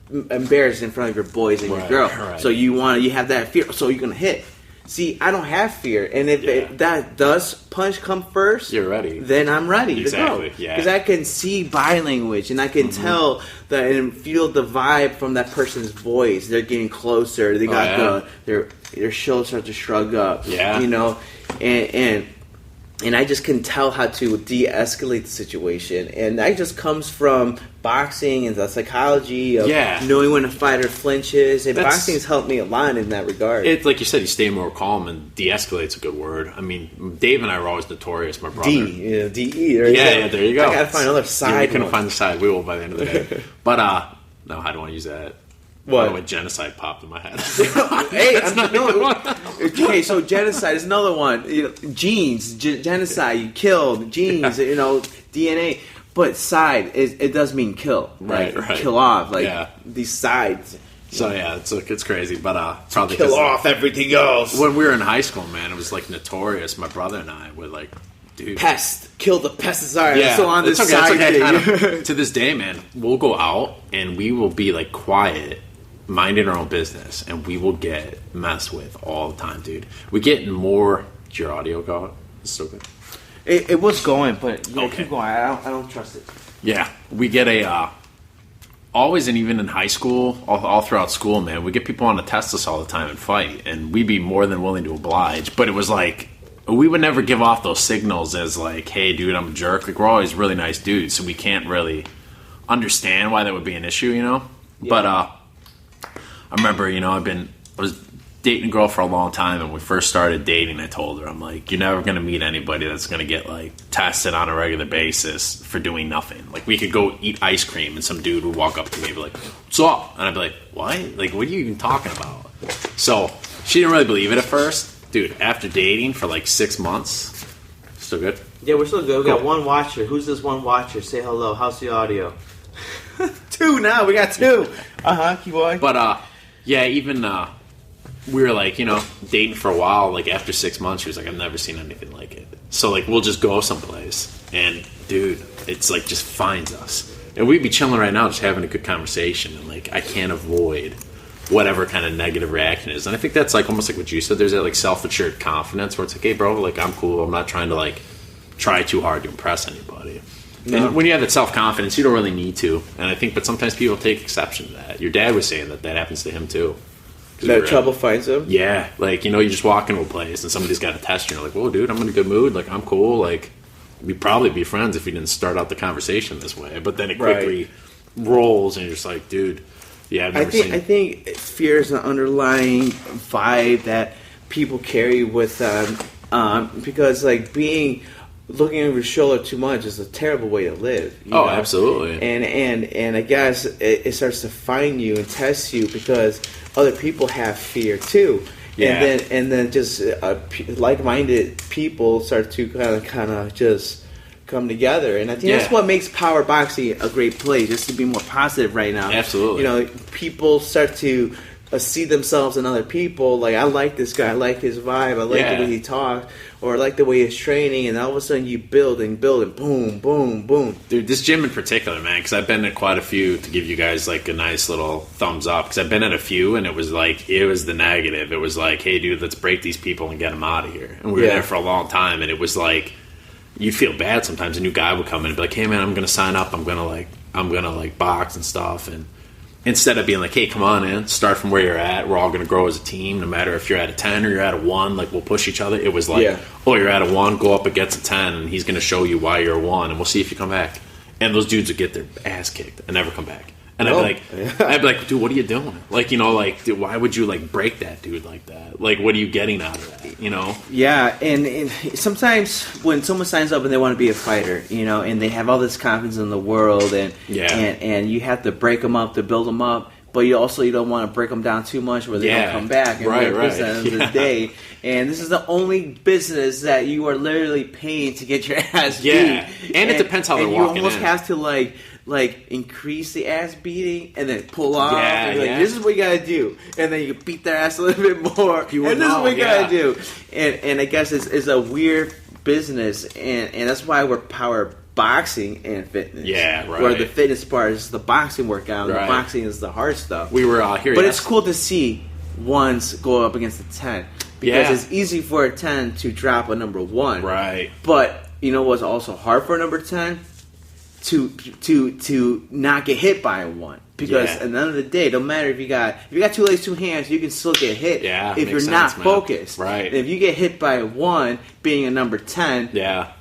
embarrassed in front of your boys and your girl. Right. So you have that fear, so you're gonna hit. See, I don't have fear, and if that does punch come first, you're ready. Then I'm ready to go. Because I can see body language, and I can tell that and feel the vibe from that person's voice. They're getting closer. They got their shoulders start to shrug up. Yeah, and I just can tell how to de-escalate the situation. And that just comes from boxing and the psychology of knowing when a fighter flinches. And boxing has helped me a lot in that regard. It's like you said, you stay more calm, and de-escalate's a good word. I mean, Dave and I were always notorious, my brother. D-E. Right? Yeah, there you go. I gotta find another side. We couldn't find the side. We will by the end of the day. But, no, I don't want to use that. What? Oh, genocide popped in my head. Okay, so genocide is another one. Genes, genocide, you killed, genes, DNA. But side, it does mean kill. Right. Kill off, these sides. So, it's crazy. But probably kill off everything else. When we were in high school, man, it was notorious. My brother and I were dude. Pest. Kill the pesticides. Yeah, so on this side thing. To this day, man, we'll go out and we will be quiet, minding our own business, and we will get messed with all the time, dude. We get more. Did your audio go? It's so good. It was going, but keep going. I don't trust it. Yeah, we get always, and even in high school, all throughout school, man, we get people on to test us all the time and fight, and we'd be more than willing to oblige. But it was we would never give off those signals as hey, dude, I'm a jerk. We're always really nice dudes, so we can't really understand why that would be an issue, Yeah. But I remember, I was dating a girl for a long time, and when we first started dating, I told her, I'm like, you're never going to meet anybody that's going to get tested on a regular basis for doing nothing. We could go eat ice cream, and some dude would walk up to me and be like, what's up? And I'd be like, what? What are you even talking about? So she didn't really believe it at first. Dude, after dating for 6 months, still good? Yeah, we're still good. We got one watcher. Who's this one watcher? Say hello. How's the audio? 2 now. We got 2. Keep going. But, even we were dating for a while. After 6 months, she was like, I've never seen anything like it. So we'll just go someplace, and dude, it's just finds us, and we'd be chilling right now, just having a good conversation, and I can't avoid whatever kind of negative reaction is. And I think that's like almost like what you said. There's that like self-assured confidence where it's like, hey, bro, like I'm cool. I'm not trying to like try too hard to impress anybody. No. And when you have that self-confidence, you don't really need to. And I think, but sometimes people take exception to that. Your dad was saying that happens to him too. That trouble finds him? Yeah. Like, you know, you just walk into a place and somebody's got a test and you're like, whoa, dude, I'm in a good mood. Like, I'm cool. Like, we'd probably be friends if you didn't start out the conversation this way. But then it quickly rolls and you're just like, dude, yeah, I think fear is an underlying vibe that people carry with them because, like, looking over your shoulder too much is a terrible way to live. You know? Absolutely. And I guess it starts to find you and test you because other people have fear too. Yeah. And then just like-minded people start to kind of just come together. And I think that's what makes power boxing a great play, just to be more positive right now. Absolutely. You know, people start to see themselves in other people. Like, I like this guy, I like his vibe, I like the way he talks, or I like the way he's training, and all of a sudden you build and boom, boom, boom. Dude, this gym in particular, man, because I've been at quite a few, to give you guys like a nice little thumbs up, because I've been at a few, and it was the negative. It was like, hey, dude, let's break these people and get them out of here. And we were there for a long time, and it was like, you'd feel bad sometimes. A new guy would come in and be like, hey, man, I'm going to sign up, I'm going to box and stuff, and instead of being like, hey, come on in, start from where you're at. We're all going to grow as a team, no matter if you're at a 10 or you're at a 1. Like, we'll push each other. It was like, oh, you're at a 1, go up against a 10, and he's going to show you why you're a 1, and we'll see if you come back. And those dudes would get their ass kicked and never come back. And I'd be like, dude, what are you doing? Like, you know, like, dude, why would you, like, break that dude like that? Like, what are you getting out of that, you know? Yeah, and sometimes when someone signs up and they want to be a fighter, you know, and they have all this confidence in the world, and you have to break them up to build them up, but you don't want to break them down too much where they don't come back. And at the end of the day. And this is the only business that you are literally paying to get your ass beat. Yeah, and it depends how they're walking in. You almost have to, like increase the ass beating and then pull off. And this is what you gotta do, and then you beat their ass a little bit more. And this is what you gotta do. And I guess it's a weird business, and that's why we're power boxing and fitness. Yeah, right. Where the fitness part is the boxing workout, and the boxing is the hard stuff. We were here, but it's cool to see ones go up against a 10 because it's easy for a 10 to drop a number 1. Right. But you know what's also hard for a number 10? To not get hit by a 1, because at the end of the day, no matter if you got 2 legs, 2 hands, you can still get hit if you're not focused. Right. And if you get hit by a 1, being a number 10,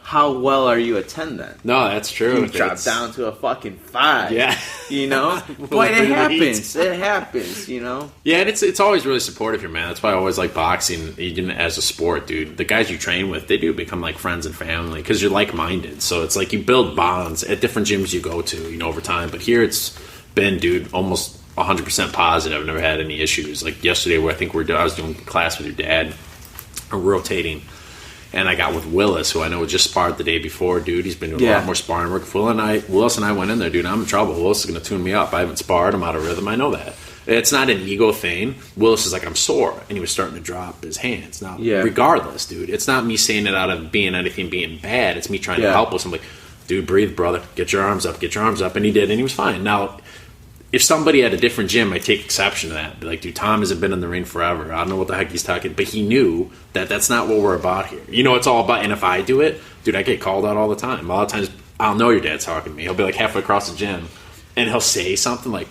how well are you a 10 then? No, that's true. You drop down to a fucking 5. Yeah, you know. But it happens. It happens. You know. Yeah, and it's always really supportive here, man. That's why I always like boxing, even as a sport, dude. The guys you train with, they do become like friends and family because you're like-minded. So it's like you build bonds at different gyms you go to, you know, over time. But here it's been, dude, almost 100% positive. I've never had any issues. Like yesterday, where I think I was doing class with your dad, rotating. And I got with Willis, who I know just sparred the day before, dude. He's been doing a lot more sparring work. Willis and I went in there, dude. I'm in trouble. Willis is going to tune me up. I haven't sparred. I'm out of rhythm. I know that. It's not an ego thing. Willis is like, I'm sore. And he was starting to drop his hands. Now, regardless, dude, it's not me saying it out of being bad. It's me trying to help us. I'm like, dude, breathe, brother. Get your arms up. Get your arms up. And he did, and he was fine. Now, if somebody at a different gym, I take exception to that. Be like, dude, Tom hasn't been in the ring forever. I don't know what the heck he's talking. But he knew that that's not what we're about here. You know, it's all about, and if I do it, dude, I get called out all the time. A lot of times, I'll know your dad's talking to me. He'll be like halfway across the gym, and he'll say something like,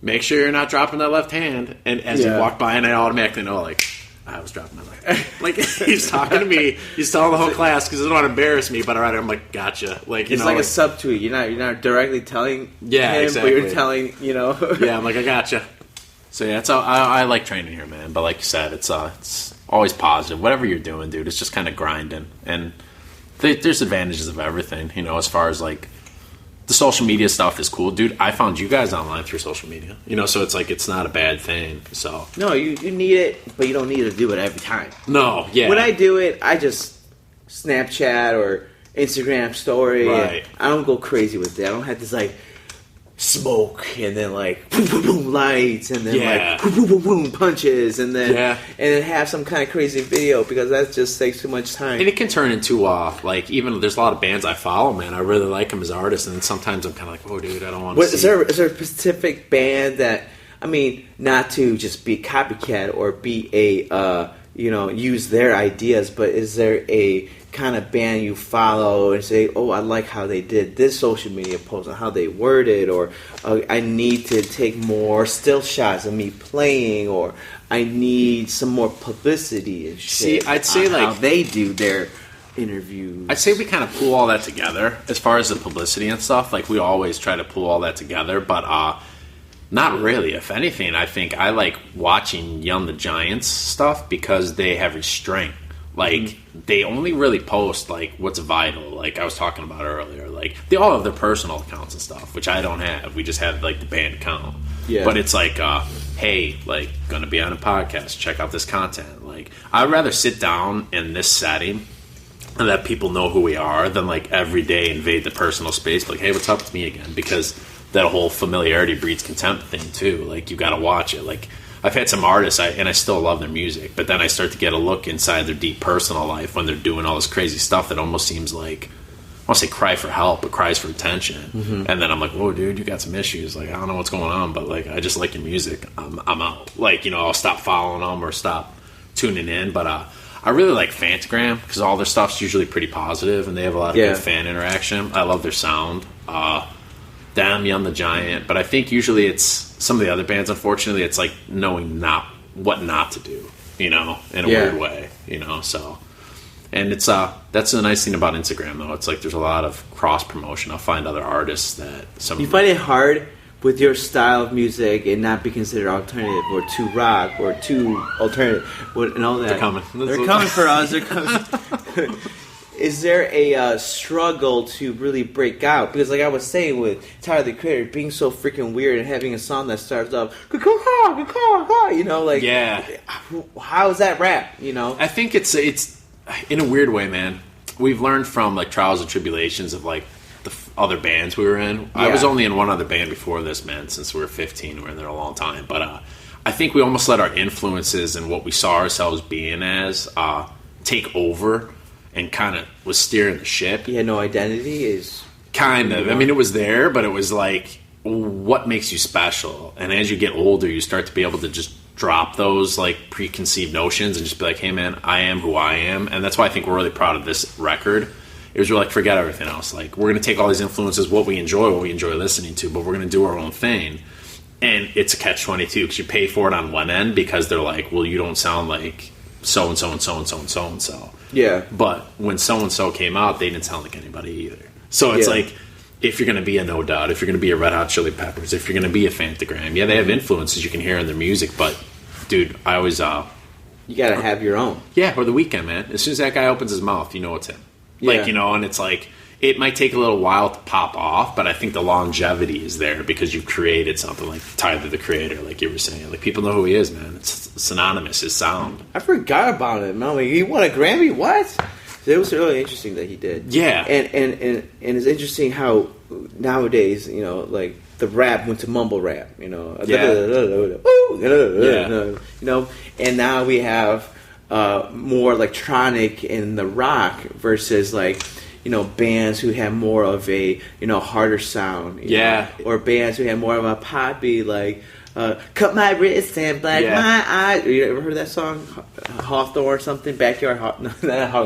make sure you're not dropping that left hand. And as you walk by, and I automatically know, like, I was dropping my left hand. Like, he's talking to me. He's telling the whole class because he doesn't want to embarrass me. But all right, I'm like, gotcha. Like, it's like a subtweet. You're not directly telling him, but you're telling, you know. Yeah, I'm like, I gotcha. So yeah, I like training here, man. But like you said, it's always positive. Whatever you're doing, dude, it's just kind of grinding. And there's advantages of everything, you know, as far as like the social media stuff is cool, dude. I found you guys online through social media, you know, so it's like it's not a bad thing. So no, you need it, but you don't need to do it every time. No, yeah. When I do it, I just Snapchat or Instagram story. Right. I don't go crazy with it. I don't have this like smoke and then like boom boom boom lights and then like boom boom boom boom punches and then have some kind of crazy video because that just takes too much time. And it can turn into like even there's a lot of bands I follow, man. I really like them as artists, and sometimes I'm kind of like, oh, dude, I don't want to. Is there a specific band that I mean, not to just be copycat or be a use their ideas, but is there a kind of band you follow and say, oh, I like how they did this social media post and how they worded, or I need to take more still shots of me playing, or I need some more publicity and shit. See, I'd say how they do their interviews. I'd say we kind of pull all that together as far as the publicity and stuff. Like, we always try to pull all that together, but not really. If anything, I think I like watching Young the Giants stuff because they have restraint. Like, they only really post, like, what's vital. Like, I was talking about earlier. Like, they all have their personal accounts and stuff, which I don't have. We just have, like, the band account. Yeah. But it's like, hey, like, gonna be on a podcast. Check out this content. Like, I'd rather sit down in this setting and let people know who we are than, like, every day invade the personal space. Like, hey, what's up? It's me again. Because that whole familiarity breeds contempt thing, too. Like, you gotta watch it. Like, I've had some artists, and I still love their music, but then I start to get a look inside their deep personal life when they're doing all this crazy stuff that almost seems like, I won't say cry for help, but cries for attention. Mm-hmm. And then I'm like, whoa, dude, you got some issues. Like, I don't know what's going on, but, like, I just like your music. I'm out. Like, I'll stop following them or stop tuning in. But I really like Fantagram because all their stuff's usually pretty positive, and they have a lot of good fan interaction. I love their sound. Them, Young the Giant, but I think usually it's some of the other bands, unfortunately, it's like knowing what not to do, in a weird way, so. And it's that's the nice thing about Instagram, though. It's like there's a lot of cross-promotion. I'll find other artists that You find it hard with your style of music and not be considered alternative or too rock or too alternative and all that. They're coming. They're coming for us. They're coming. Is there a struggle to really break out? Because, like I was saying, with Tyler the Creator being so freaking weird and having a song that starts up, like, how is that rap? I think it's in a weird way, man. We've learned from like trials and tribulations of like the other bands we were in. Yeah. I was only in one other band before this, man. Since we were 15, we were in there a long time. But I think we almost let our influences and what we saw ourselves being as take over. And kind of was steering the ship. You had no identity? Is kind of. I mean, it was there, but it was like, what makes you special? And as you get older, you start to be able to just drop those like preconceived notions and just be like, hey, man, I am who I am. And that's why I think we're really proud of this record. It was really like, forget everything else. Like, we're going to take all these influences, what we enjoy listening to, but we're going to do our own thing. And it's a catch-22 because you pay for it on one end because they're like, well, you don't sound like so-and-so and so-and-so and so-and-so. Yeah. But when so-and-so came out, they didn't sound like anybody either. So it's like, if you're going to be a No Doubt, if you're going to be a Red Hot Chili Peppers, if you're going to be a Fantagram, they have influences you can hear in their music, but, dude, I always... you got to have your own. Yeah, or The Weeknd, man. As soon as that guy opens his mouth, you know it's him. Like, and it's like... It might take a little while to pop off, but I think the longevity is there because you've created something like Tyler the Creator, like you were saying. Like, people know who he is, man. It's synonymous, his sound. I forgot about it, man. Like, he won a Grammy? What? It was really interesting that he did. Yeah. And it's interesting how nowadays, like, the rap went to mumble rap, and now we have more electronic in the rock versus, like, bands who have more of a, harder sound. Or bands who have more of a poppy, like, cut my wrist and black my eyes. You ever heard that song? Hawthorne or something? Backyard Hawthorne?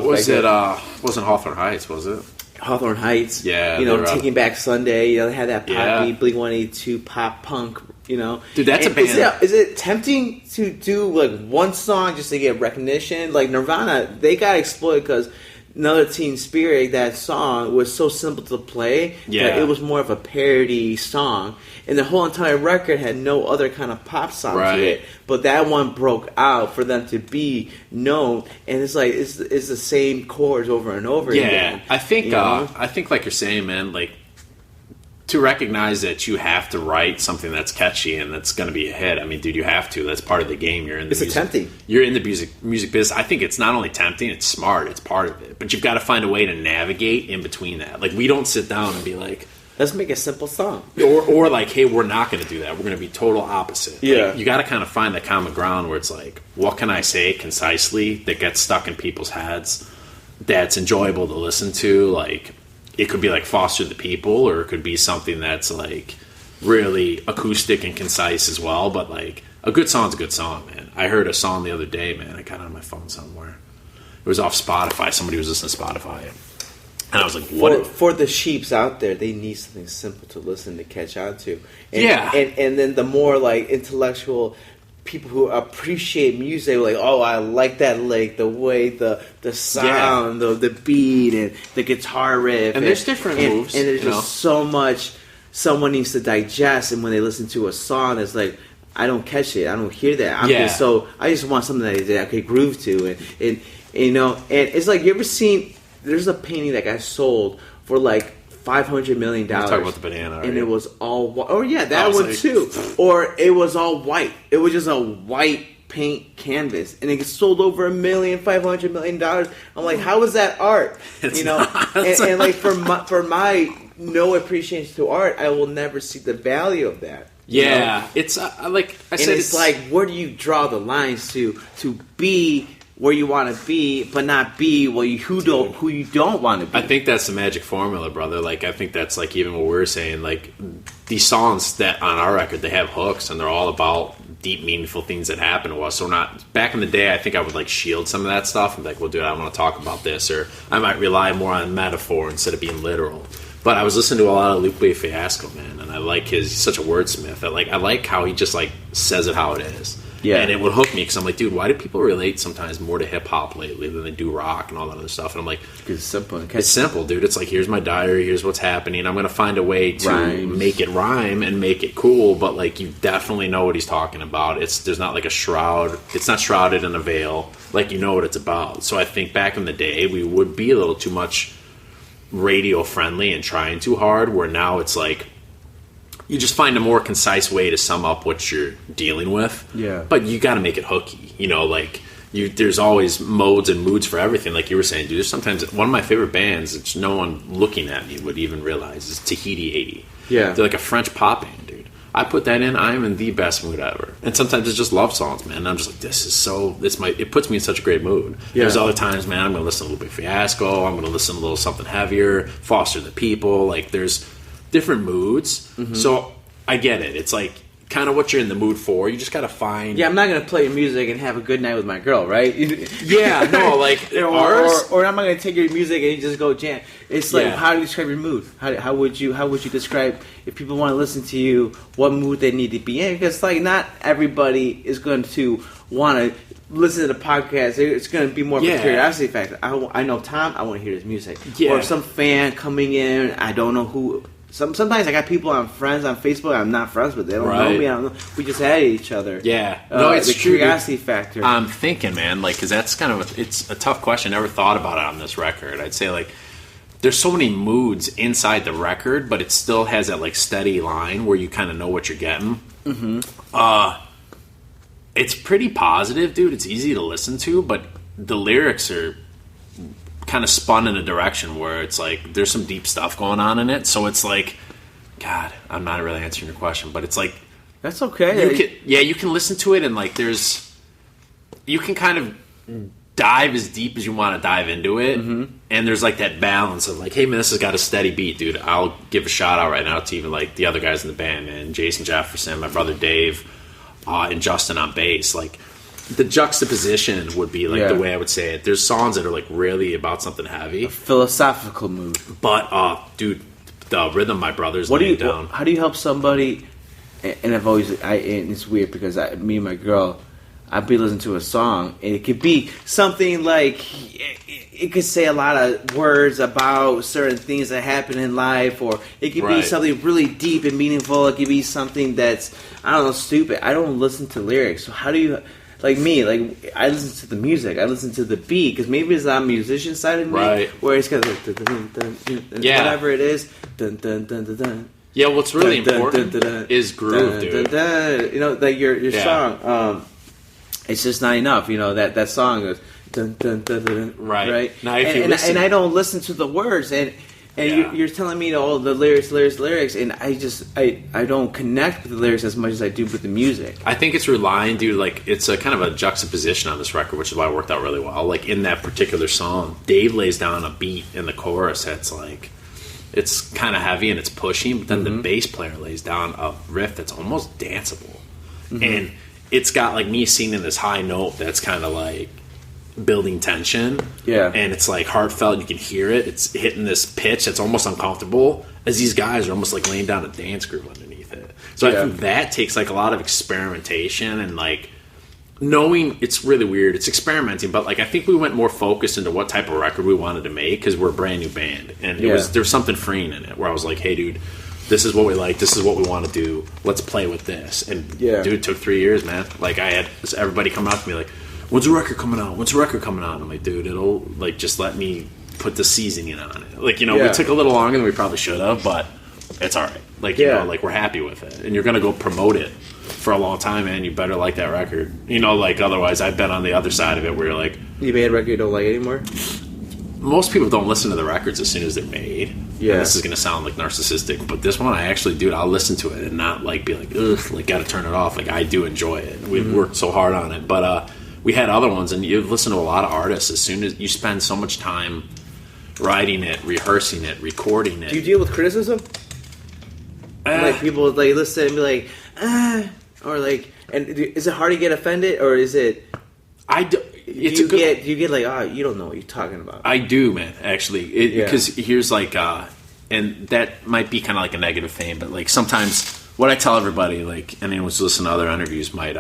Wasn't Hawthorne Heights, was it? Hawthorne Heights. Yeah. Taking Back Sunday. They had that poppy, Blink-182 pop punk, Dude, that's a band. Is it tempting to do, like, one song just to get recognition? Like, Nirvana, they got exploited because... Another Teen Spirit, that song was so simple to play that it was more of a parody song. And the whole entire record had no other kind of pop sound to it. But that one broke out for them to be known. And it's like, it's the same chords over and over again. I think, like you're saying, man, like, to recognize that you have to write something that's catchy and that's going to be a hit. I mean, dude, you have to. That's part of the game. You're in the tempting. You're in the music business. I think it's not only tempting, it's smart. It's part of it. But you've got to find a way to navigate in between that. Like, we don't sit down and be like, let's make a simple song. Or like, hey, we're not going to do that. We're going to be total opposite. Yeah. Like, you got to kind of find that common ground where it's like, what can I say concisely that gets stuck in people's heads that's enjoyable to listen to? Like, it could be like Foster the People, or it could be something that's like, really acoustic and concise as well. But like a good song's a good song, man. I heard a song the other day, man. I got it on my phone somewhere. It was off Spotify. Somebody was listening to Spotify, and I was like, "What?" For the sheeps out there, they need something simple to listen to catch on to. And, yeah, and then the more like intellectual people who appreciate music, like, oh, I like that lick, the way the sound, the beat, and the guitar riff, and there's different moves, and there's just so much someone needs to digest. And when they listen to a song, it's like, I don't catch it, I don't hear that. I just want something that I could groove to, and you know, and it's like, you ever seen? There's a painting that got sold for like $500 million. You're talking about the banana, right? And it was all white. Oh yeah, that one too. Or it was all white. It was just a white paint canvas, and it sold over $500 million. I'm like, how is that art? It's you know, and like for my no appreciation to art, I will never see the value of that. Yeah, know? It's like I said, it's like, where do you draw the lines to be where you want to be, but not be who you don't want to be? I think that's the magic formula, brother. Like, I think that's like even what we were saying. Like, these songs that on our record, they have hooks, and they're all about deep, meaningful things that happen to us. So not back in the day, I think I would like shield some of that stuff and be like, well, dude, I want to talk about this, or I might rely more on metaphor instead of being literal. But I was listening to a lot of Lupe Fiasco, man, and I like he's such a wordsmith. I like how he just like says it how it is. Yeah. And it would hook me because I'm like, dude, why do people relate sometimes more to hip hop lately than they do rock and all that other stuff? And I'm like, it's simple. It's simple, dude. It's like, here's my diary, here's what's happening. I'm going to find a way to make it rhyme and make it cool, but like, you definitely know what he's talking about. There's not like a shroud. It's not shrouded in a veil. Like, you know what it's about. So I think back in the day, we would be a little too much radio friendly and trying too hard, where now it's like, you just find a more concise way to sum up what you're dealing with. Yeah. But you got to make it hooky. You know, like, there's always modes and moods for everything. Like you were saying, dude, there's sometimes one of my favorite bands, which no one looking at me would even realize, is Tahiti 80. Yeah. They're like a French pop band, dude. I put that in, I'm in the best mood ever. And sometimes it's just love songs, man. And I'm just like, it puts me in such a great mood. Yeah. There's other times, man, I'm going to listen to a little bit Fiasco. I'm going to listen to a little something heavier, Foster the People. Like, there's different moods. Mm-hmm. So I get it. It's like kind of what you're in the mood for. You just got to find. Yeah, I'm not going to play your music and have a good night with my girl, right? Yeah, no, like or I'm not going to take your music and just go jam. It's like, how do you describe your mood? How would you describe, if people want to listen to you, what mood they need to be in? Because like, not everybody is going to want to listen to the podcast. It's going to be more of a curiosity factor. I know Tom, I want to hear his music. Yeah. Or some fan coming in, I don't know who. Sometimes I got people I'm friends on Facebook I'm not friends with. They don't know me. I don't know. We just added each other. Yeah. No, it's the true. Curiosity factor. I'm thinking, man, like, because that's kind of it's a tough question. Never thought about it on this record. I'd say, like, there's so many moods inside the record, but it still has that like steady line where you kind of know what you're getting. Mm-hmm. It's pretty positive, dude. It's easy to listen to, but the lyrics are kind of spun in a direction where it's like there's some deep stuff going on in it. So it's like, God, I'm not really answering your question, but it's like, that's okay. You can listen to it and like you can kind of dive as deep as you want to dive into it. Mm-hmm. And there's like that balance of like, hey man, this has got a steady beat, dude. I'll give a shout out right now to even like the other guys in the band, man. Jason Jefferson, my brother Dave, and Justin on bass. Like, the juxtaposition would be like the way I would say it. There's songs that are like really about something heavy, a philosophical mood. But dude, the rhythm my brother's laying down. How do you help somebody? And I've always, and it's weird because me and my girl, I'd be listening to a song and it could be something like, it could say a lot of words about certain things that happen in life, or it could be something really deep and meaningful. It could be something that's, I don't know, stupid. I don't listen to lyrics. So how do you? Like me, like, I listen to the music, I listen to the beat, because maybe it's on the musician side of me, where it's got like, whatever it is, dun dun dun dun dun. Yeah, what's really important is groove, dude. You know, like your song, it's just not enough. You know, that song goes dun dun dun dun dun. Right. Now, and I don't listen to the words, and you're telling me all the lyrics, and I don't connect with the lyrics as much as I do with the music. I think it's relying, dude, like, it's a kind of a juxtaposition on this record, which is why it worked out really well. Like, in that particular song, Dave lays down a beat in the chorus that's like, It's kind of heavy and it's pushing, but then the bass player lays down a riff that's almost danceable. And it's got like me singing this high note that's kind of like building tension. Yeah. And it's like heartfelt. You can hear it. It's hitting this pitch that's almost uncomfortable as these guys are almost like laying down a dance groove underneath it. So I think that takes like a lot of experimentation and like knowing. It's really weird. It's experimenting, but like I think we went more focused into what type of record we wanted to make because we're a brand new band. And there was something freeing in it where I was like, hey, dude, this is what we like. This is what we want to do. Let's play with this. And dude, it took 3 years, man. Like I had everybody come out to me like, when's the record coming out? When's the record coming out? I'm like, dude, it'll like just let me put the seasoning on it. Like, you know, we took a little longer than we probably should have, but it's all right. Like, you know, like we're happy with it. And you're going to go promote it for a long time, man. You better like that record. You know, like otherwise I've been on the other side of it where you're like, you made a record you don't like anymore? Most people don't listen to the records as soon as they're made. Yeah. And this is going to sound like narcissistic, but this one I actually, dude, I'll listen to it and not like be like, ugh, like got to turn it off. Like I do enjoy it. We've worked so hard on it. But we had other ones, and you listen to a lot of artists as soon as you spend so much time writing it, rehearsing it, recording it. Do you deal with criticism? Like people like listen and be like, or like, and is it hard to get offended, or is it? Do you get like, you don't know what you're talking about? I do, man. Actually, because here's like, and that might be kind of like a negative thing, but like sometimes what I tell everybody, like anyone who's listening to other interviews might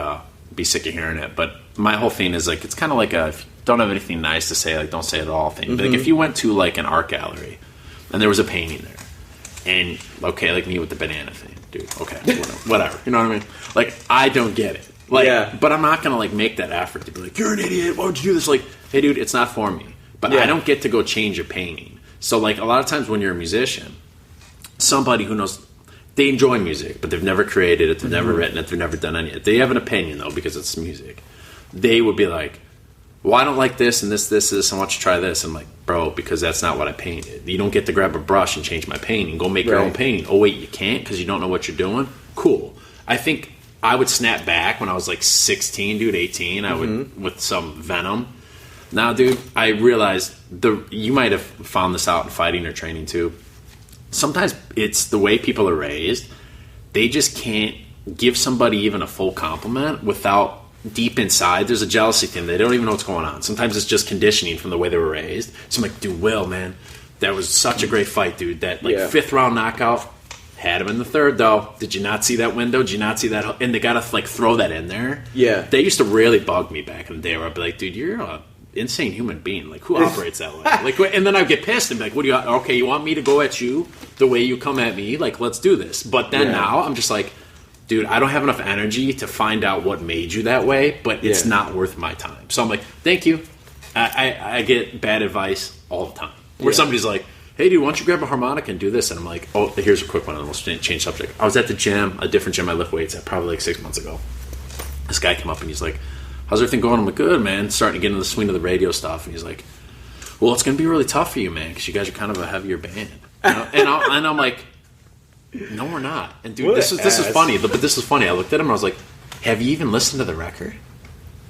be sick of hearing it, but my whole thing is like it's kind of like if you don't have anything nice to say, like don't say it at all thing. But like if you went to like an art gallery and there was a painting there, and okay, like me with the banana thing, dude. Okay, whatever. You know what I mean? Like I don't get it. Like, but I'm not gonna like make that effort to be like, you're an idiot. Why would you do this? Like, hey, dude, it's not for me. But I don't get to go change your painting. So like a lot of times when you're a musician, somebody who knows, they enjoy music, but they've never created it, they've never written it, they've never done any of it. They have an opinion though because it's music. They would be like, well, I don't like this and this, I want you to try this. I'm like, bro, because that's not what I painted. You don't get to grab a brush and change my painting. Go make your own painting. Oh wait, you can't because you don't know what you're doing? Cool. I think I would snap back when I was like 16, dude, 18. I would, with some venom. Now, dude, I realized you might have found this out in fighting or training too. Sometimes it's the way people are raised. They just can't give somebody even a full compliment without deep inside. There's a jealousy thing. They don't even know what's going on. Sometimes it's just conditioning from the way they were raised. So I'm like, dude, Will, man, that was such a great fight, dude. That like 5th round knockout. Had him in the 3rd, though. Did you not see that window? Did you not see that? And they got to, like, throw that in there. Yeah. They used to really bug me back in the day where I'd be like, dude, you're an insane human being. Like, who operates that way? Like, and then I'd get pissed and be like, okay, you want me to go at you the way you come at me? Like, let's do this. But then now I'm just like, dude, I don't have enough energy to find out what made you that way, but it's not worth my time. So I'm like, thank you. I get bad advice all the time. Where somebody's like, hey, dude, why don't you grab a harmonica and do this? And I'm like, oh, here's a quick one, and we'll change subject. I was at the gym, a different gym I lift weights at, probably like 6 months ago. This guy came up and he's like, how's everything going? I'm like, good, man. Starting to get into the swing of the radio stuff. And he's like, well, it's going to be really tough for you, man, because you guys are kind of a heavier band. You know? and I'm like, no, we're not. And dude, this is funny. But this is funny. I looked at him and I was like, have you even listened to the record?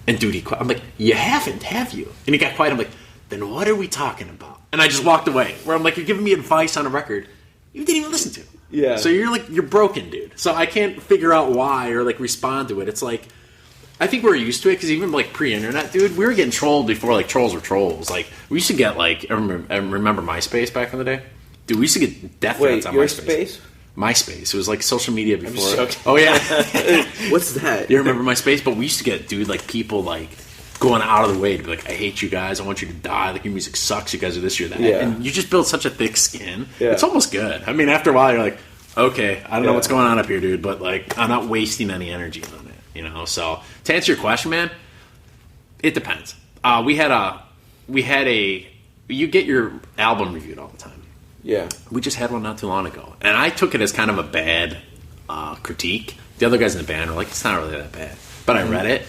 And dude, I'm like, you haven't, have you? And he got quiet. I'm like, then what are we talking about? And I just walked away. Where I'm like, you're giving me advice on a record you didn't even listen to. Yeah. So you're broken, dude. So I can't figure out why or like respond to it. It's like, I think we're used to it because even like pre-internet, dude, we were getting trolled before like trolls were trolls. Like we used to get like, I remember MySpace back in the day. Dude, we used to get death threats on MySpace. MySpace. It was like social media before. Oh yeah. What's that? You remember MySpace? But we used to get, dude, like people like going out of the way to be like, I hate you guys, I want you to die, like your music sucks, you guys are this, you're that. Yeah. And you just build such a thick skin. Yeah. It's almost good. I mean, after a while you're like, okay, I don't know what's going on up here, dude, but like I'm not wasting any energy on it, you know? So to answer your question, man, it depends. You get your album reviewed all the time. Yeah. We just had one not too long ago. And I took it as kind of a bad critique. The other guys in the band were like, it's not really that bad. But I read it.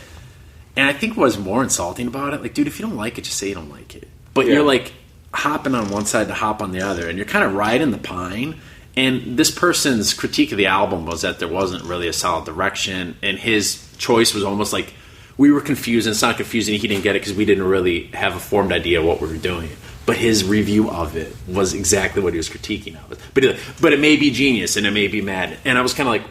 And I think what was more insulting about it, like, dude, if you don't like it, just say you don't like it. But you're, like, hopping on one side to hop on the other, and you're kind of riding the pine. And this person's critique of the album was that there wasn't really a solid direction, and his choice was almost like we were confused, and it's not confusing, he didn't get it because we didn't really have a formed idea of what we were doing. but his review of it was exactly what he was critiquing of it. But it may be genius and it may be mad. And I was kind of like,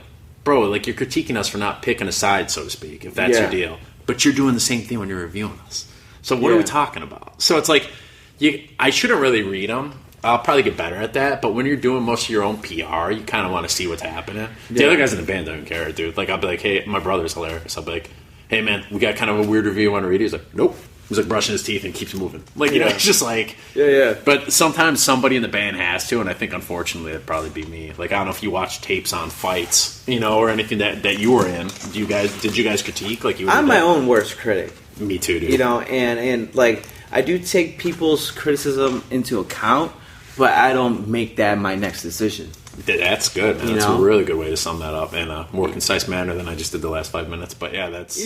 bro, like you're critiquing us for not picking a side, so to speak, if that's your deal. But you're doing the same thing when you're reviewing us. So what are we talking about? So it's like, I shouldn't really read them. I'll probably get better at that. But when you're doing most of your own PR, you kind of want to see what's happening. The other guys in the band don't care, dude. Like I'll be like, hey, my brother's hilarious. I'll be like, hey man, we got kind of a weird review. Want to read it? He's like, nope. He's like brushing his teeth and keeps moving. Like, you know, it's just like... Yeah. But sometimes somebody in the band has to, and I think, unfortunately, it'd probably be me. Like, I don't know if you watch tapes on fights, you know, or anything that you were in. Did you guys critique? Like you? I'm my own worst critic. Me too, dude. You know, and like, I do take people's criticism into account, but I don't make that my next decision. That's good, man. That's a really good way to sum that up in a more concise manner than I just did the last 5 minutes. But yeah, that's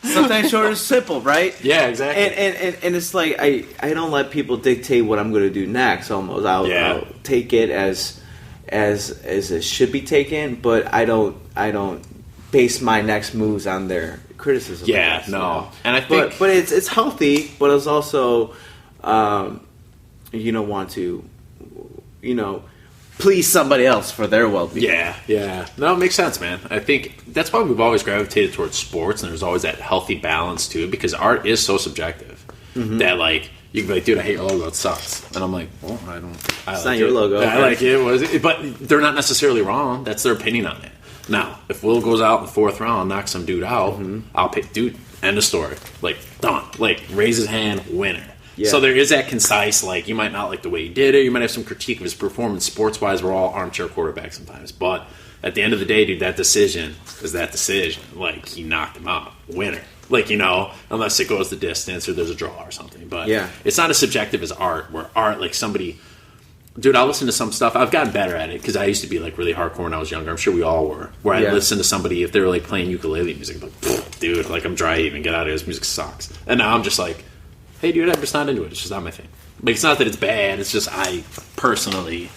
sometimes short and simple, right? Yeah, exactly. And it's like I don't let people dictate what I'm going to do next. Almost, I'll take it as it should be taken, but I don't base my next moves on their criticism. Yeah, guess, no, you know? and I think, but it's healthy, but it's also you don't want to, you know, please somebody else for their well-being. Yeah. No, it makes sense, man. I think that's why we've always gravitated towards sports, and there's always that healthy balance, too, because art is so subjective that, like, you can be like, dude, I hate your logo, it sucks. And I'm like, well, it's like not your logo. I like it. But they're not necessarily wrong. That's their opinion on it. Now, if Will goes out in the 4th round, knocks some dude out, I'll pick, dude, end of story. Like, done. Like, raise his hand, winner. Yeah. So there is that concise, like, you might not like the way he did it. You might have some critique of his performance. Sports-wise, we're all armchair quarterbacks sometimes. But at the end of the day, dude, that decision is that decision. Like, he knocked him out. Winner. Like, you know, unless it goes the distance or there's a draw or something. But it's not as subjective as art, where art, like, somebody... Dude, I'll listen to some stuff. I've gotten better at it because I used to be, like, really hardcore when I was younger. I'm sure we all were. Where I'd listen to somebody, if they were, like, playing ukulele music, I'm like, dude, like, I'm dry even. Get out of here. This music sucks. And now I'm just like... Hey, dude, I'm just not into it. It's just not my thing. Like, it's not that it's bad. It's just I personally...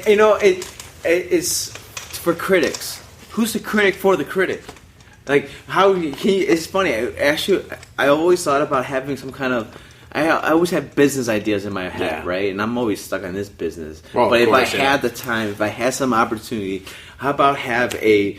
You know, it's for critics. Who's the critic for the critic? Like, how it's funny. I always thought about having some kind of... I always have business ideas in my head, right? And I'm always stuck on this business. Well, but if I had the time, if I had some opportunity, how about have a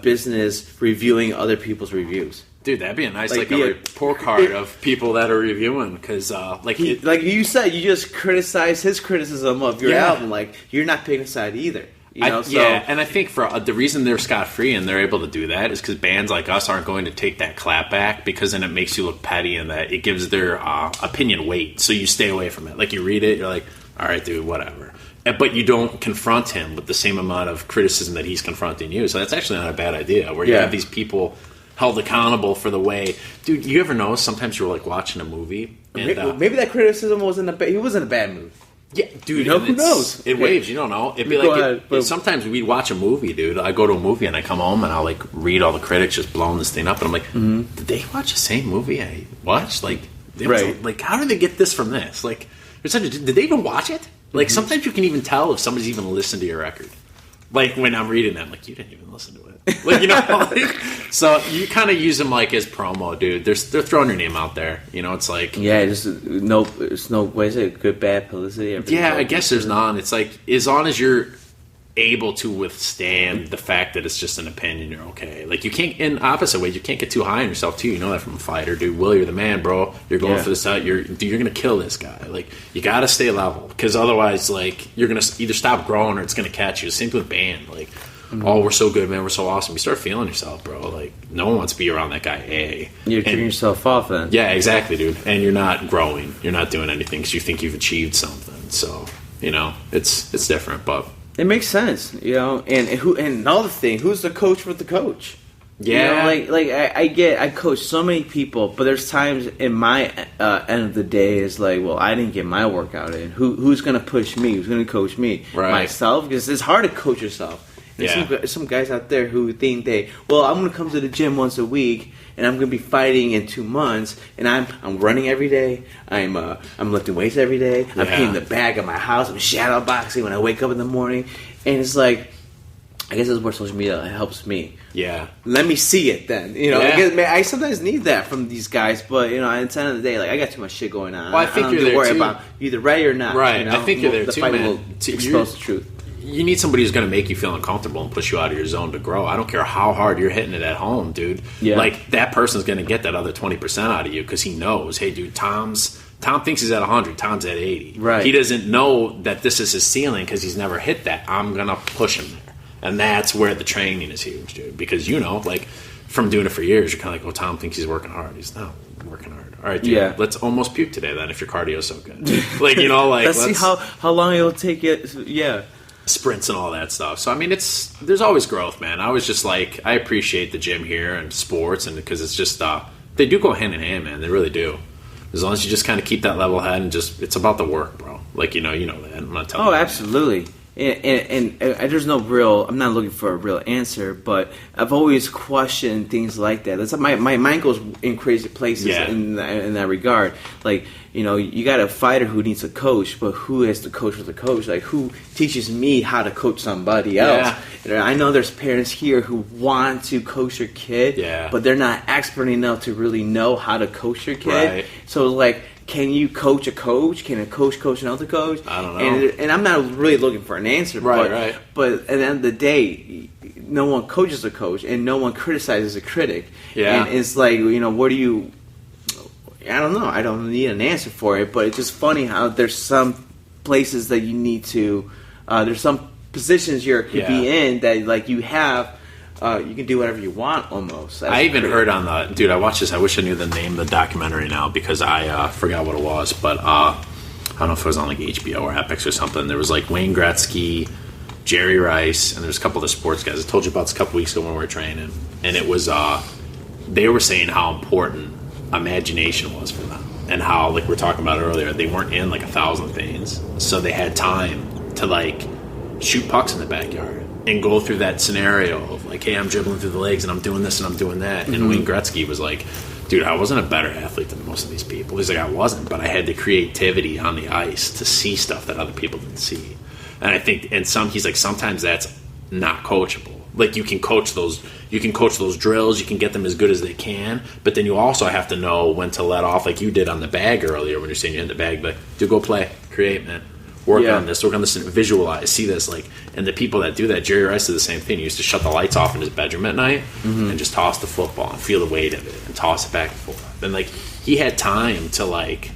business reviewing other people's reviews? Dude, that'd be a nice, like a report card of people that are reviewing, because, like you said, you just criticize his criticism of your album. Like, you're not picking a side either. You know, and I think for the reason they're scot-free and they're able to do that is because bands like us aren't going to take that clap back, because then it makes you look petty and that it gives their opinion weight. So you stay away from it. Like, you read it, you're like, all right, dude, whatever. But you don't confront him with the same amount of criticism that he's confronting you. So that's actually not a bad idea, where you have these people held accountable for the way... Dude, you ever know sometimes you're, like, watching a movie and... maybe that criticism wasn't he was in a bad mood. Yeah, dude, who knows? It waves, you don't know. It'd be like... sometimes we'd watch a movie, dude. I go to a movie and I come home and I'll, like, read all the critics just blowing this thing up, and I'm like, did they watch the same movie I watched? Like, like, how did they get this from this? Like, did they even watch it? Like, sometimes you can even tell if somebody's even listened to your record. Like, when I'm reading that, I'm like, you didn't even listen to it. Like, you know, like, so you kind of use them, like, as promo, dude. They're throwing your name out there. You know, it's like... Yeah, there's no what is it, good, bad publicity? Yeah, I guess there's none. It's like, as long as you're able to withstand the fact that it's just an opinion, you're okay. Like, you can't, in opposite ways, you can't get too high on yourself, too. You know that from a fighter, dude. Will, you're the man, bro. You're going for this out. You're going to kill this guy. Like, you got to stay level, because otherwise, like, you're going to either stop growing or it's going to catch you. Same thing with band. Like, oh, we're so good, man. We're so awesome. You start feeling yourself, bro. Like, no one wants to be around that guy, You're turning yourself off, then. Yeah, exactly, dude. And you're not growing. You're not doing anything because you think you've achieved something. So, you know, it's different, but... It makes sense, you know, and another thing, who's the coach for the coach? Yeah, you know, I coach so many people, but there's times in my end of the day is like, well, I didn't get my workout in. Who's going to push me? Who's going to coach me? Right. Myself, because it's hard to coach yourself. There's some guys out there who think I'm going to come to the gym once a week and I'm going to be fighting in 2 months, and I'm running every day. I'm lifting weights every day. I'm hitting the bag of my house. I'm shadow boxing when I wake up in the morning, and it's like, I guess that's where social media helps me. Yeah. Let me see it then. You know, Yeah. I sometimes need that from these guys, but, you know, at the end of the day, like, I got too much shit going on. Well, I think don't you're need to there, worry too. about you either ready or not. Right. You know? I think you're there, the too, fight man. will expose the truth. You need somebody who's going to make you feel uncomfortable and push you out of your zone to grow. I don't care how hard you're hitting it at home, dude. Yeah. Like, that person's going to get that other 20% out of you because he knows, hey, dude, Tom thinks he's at 100. Tom's at 80. Right. He doesn't know that this is his ceiling because he's never hit that. I'm going to push him there. And that's where the training is huge, dude. Because, you know, like, from doing it for years, you're kind of like, oh, Tom thinks he's working hard. He's not working hard. All right, dude, let's almost puke today then if your cardio's so good. Like, you know, like, let's see how long it'll take it. Yeah. Sprints and all that stuff. So, I mean, there's always growth, man. I was just like, I appreciate the gym here and sports, and because it's just, they do go hand in hand, man. They really do. As long as you just kind of keep that level head and just, it's about the work, bro. Like, you know that. I'm not telling you. Oh, absolutely. And there's no real, I'm not looking for a real answer, but I've always questioned things like that. That's my mind goes in crazy places in that regard. Like, you know, you got a fighter who needs a coach, but who is the coach for the coach? Like, who teaches me how to coach somebody else? Yeah. I know there's parents here who want to coach their kid, but they're not expert enough to really know how to coach your kid. Right. So, like, can you coach a coach? Can a coach another coach? I don't know. And I'm not really looking for an answer. Right. But at the end of the day, no one coaches a coach, and no one criticizes a critic. Yeah. And it's like, you know, what do you... I don't know. I don't need an answer for it, but it's just funny how there's some places that you need to... there's some positions you could be in that, like, you have... you can do whatever you want, almost. I even heard on the... Dude, I watched this. I wish I knew the name of the documentary now because I forgot what it was. But I don't know if it was on, like, HBO or Epix or something. There was, like, Wayne Gretzky, Jerry Rice, and there's a couple of the sports guys. I told you about this a couple weeks ago when we were training. And it was... they were saying how important imagination was for them. And how, like we were talking about earlier, they weren't in, like, 1,000 things. So they had time to, like, shoot pucks in the backyard. And go through that scenario of like, hey, I'm dribbling through the legs and I'm doing this and I'm doing that. And Wayne Gretzky was like, dude, I wasn't a better athlete than most of these people. He's like, I wasn't, but I had the creativity on the ice to see stuff that other people didn't see. And I think, he's like, sometimes that's not coachable. Like, you can coach those drills, you can get them as good as they can, but then you also have to know when to let off, like you did on the bag earlier when you're saying you hit the bag, but dude, go play, create, man. Work on this, visualize, see this, like, and the people that do that, Jerry Rice did the same thing. He used to shut the lights off in his bedroom at night and just toss the football and feel the weight of it and toss it back and forth. And, like, he had time to, like,